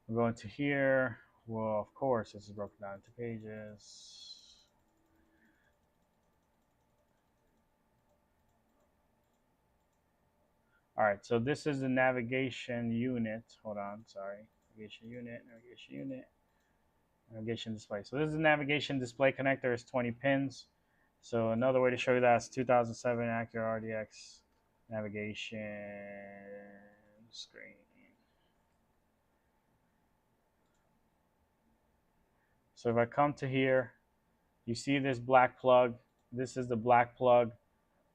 We're going to here. Well, of course, this is broken down into pages. All right, so this is the navigation unit. Hold on, sorry. Navigation unit, navigation unit, navigation display. So this is the navigation display connector. It's 20 pins. So another way to show you that is 2007 Acura RDX navigation screen. So if I come to here, you see this black plug. This is the black plug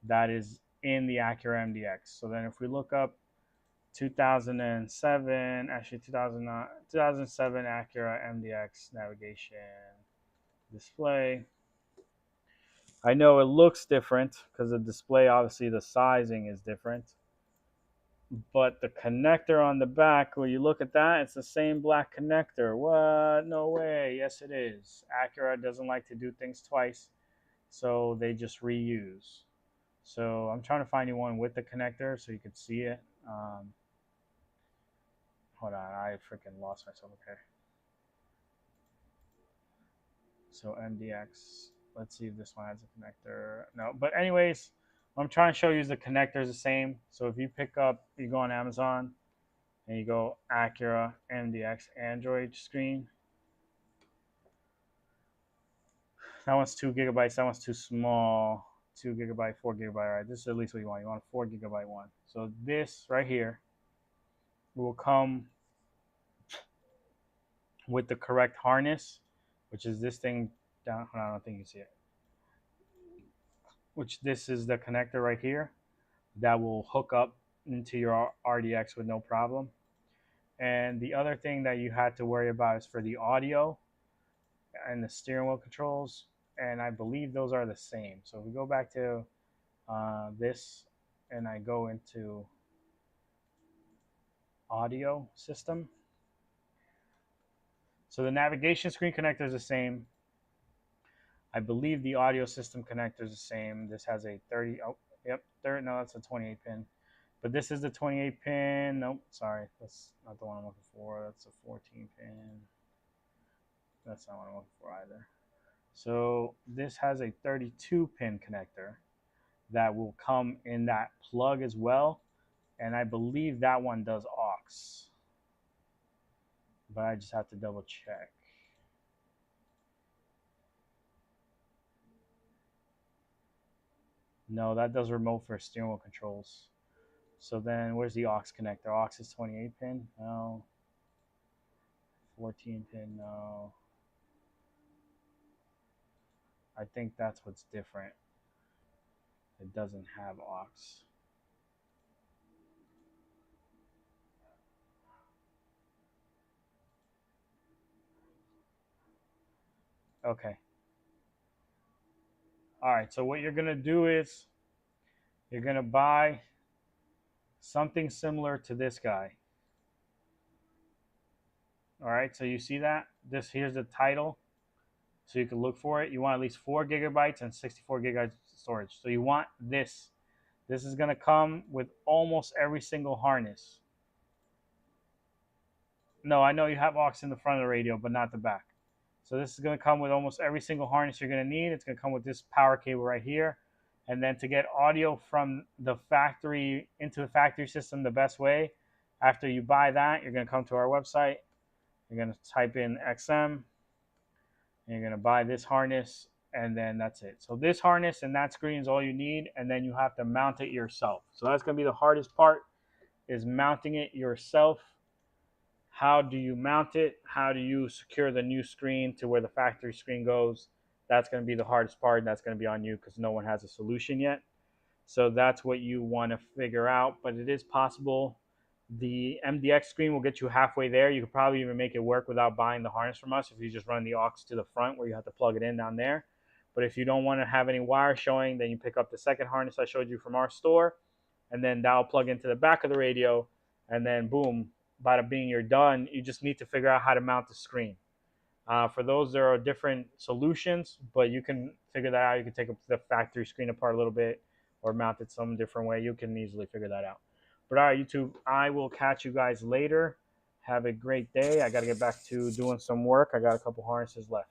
that is in the Acura MDX. So then if we look up 2007, actually 2009, 2007 Acura MDX navigation display. I know it looks different because the display, obviously the sizing is different. But the connector on the back, when you look at that, it's the same black connector. What? No way. Yes, it is. Acura doesn't like to do things twice, so they just reuse. So I'm trying to find you one with the connector so you can see it. Hold on, I freaking lost myself. Okay. So MDX. Let's see if this one has a connector. No, but anyways, what I'm trying to show you is the connector is the same. So if you pick up, you go on Amazon and you go Acura MDX Android screen. That one's 2 gigabytes. That one's too small. 2 gigabyte, 4 gigabyte. Right, this is at least what you want. You want a 4 gigabyte one. So this right here will come with the correct harness, which is this thing down. I don't think you see it. Which this is the connector right here that will hook up into your RDX with no problem. And the other thing that you had to worry about is for the audio and the steering wheel controls. And I believe those are the same. So if we go back to this and I go into audio system. So the navigation screen connector is the same. I believe the audio system connector is the same. This has a 30, oh, yep, no, that's a 28 pin. But this is the 28 pin. Nope, sorry, that's not the one I'm looking for. That's a 14 pin. That's not what I'm looking for either. So this has a 32 pin connector that will come in that plug as well. And I believe that one does aux. But I just have to double check. No, that does remote for steering wheel controls. So then where's the aux connector? Aux is 28 pin? No. 14 pin? No. I think that's what's different. It doesn't have aux. Okay. All right, so what you're going to do is you're going to buy something similar to this guy. All right, so you see that? Here's the title. So you can look for it. You want at least 4 gigabytes and 64 gigabytes storage. So you want this. This is going to come with almost every single harness. No, I know you have aux in the front of the radio, but not the back. So this is going to come with almost every single harness you're going to need. It's going to come with this power cable right here. And then to get audio from the factory into the factory system the best way, after you buy that, you're going to come to our website. You're going to type in XM, and you're going to buy this harness, and then that's it. So this harness and that screen is all you need, and then you have to mount it yourself. So that's going to be the hardest part, is mounting it yourself. How do you mount it? How do you secure the new screen to where the factory screen goes? That's going to be the hardest part, and that's going to be on you because no one has a solution yet. So that's what you want to figure out, but it is possible. The MDX screen will get you halfway there. You could probably even make it work without buying the harness from us if you just run the aux to the front where you have to plug it in down there. But if you don't want to have any wire showing, then you pick up the second harness I showed you from our store, and then that'll plug into the back of the radio, and then boom, bada bing, you're done. You just need to figure out how to mount the screen. For those, there are different solutions, but you can figure that out. You can take the factory screen apart a little bit or mount it some different way. You can easily figure that out. But all right, YouTube, I will catch you guys later. Have a great day. I got to get back to doing some work. I got a couple harnesses left.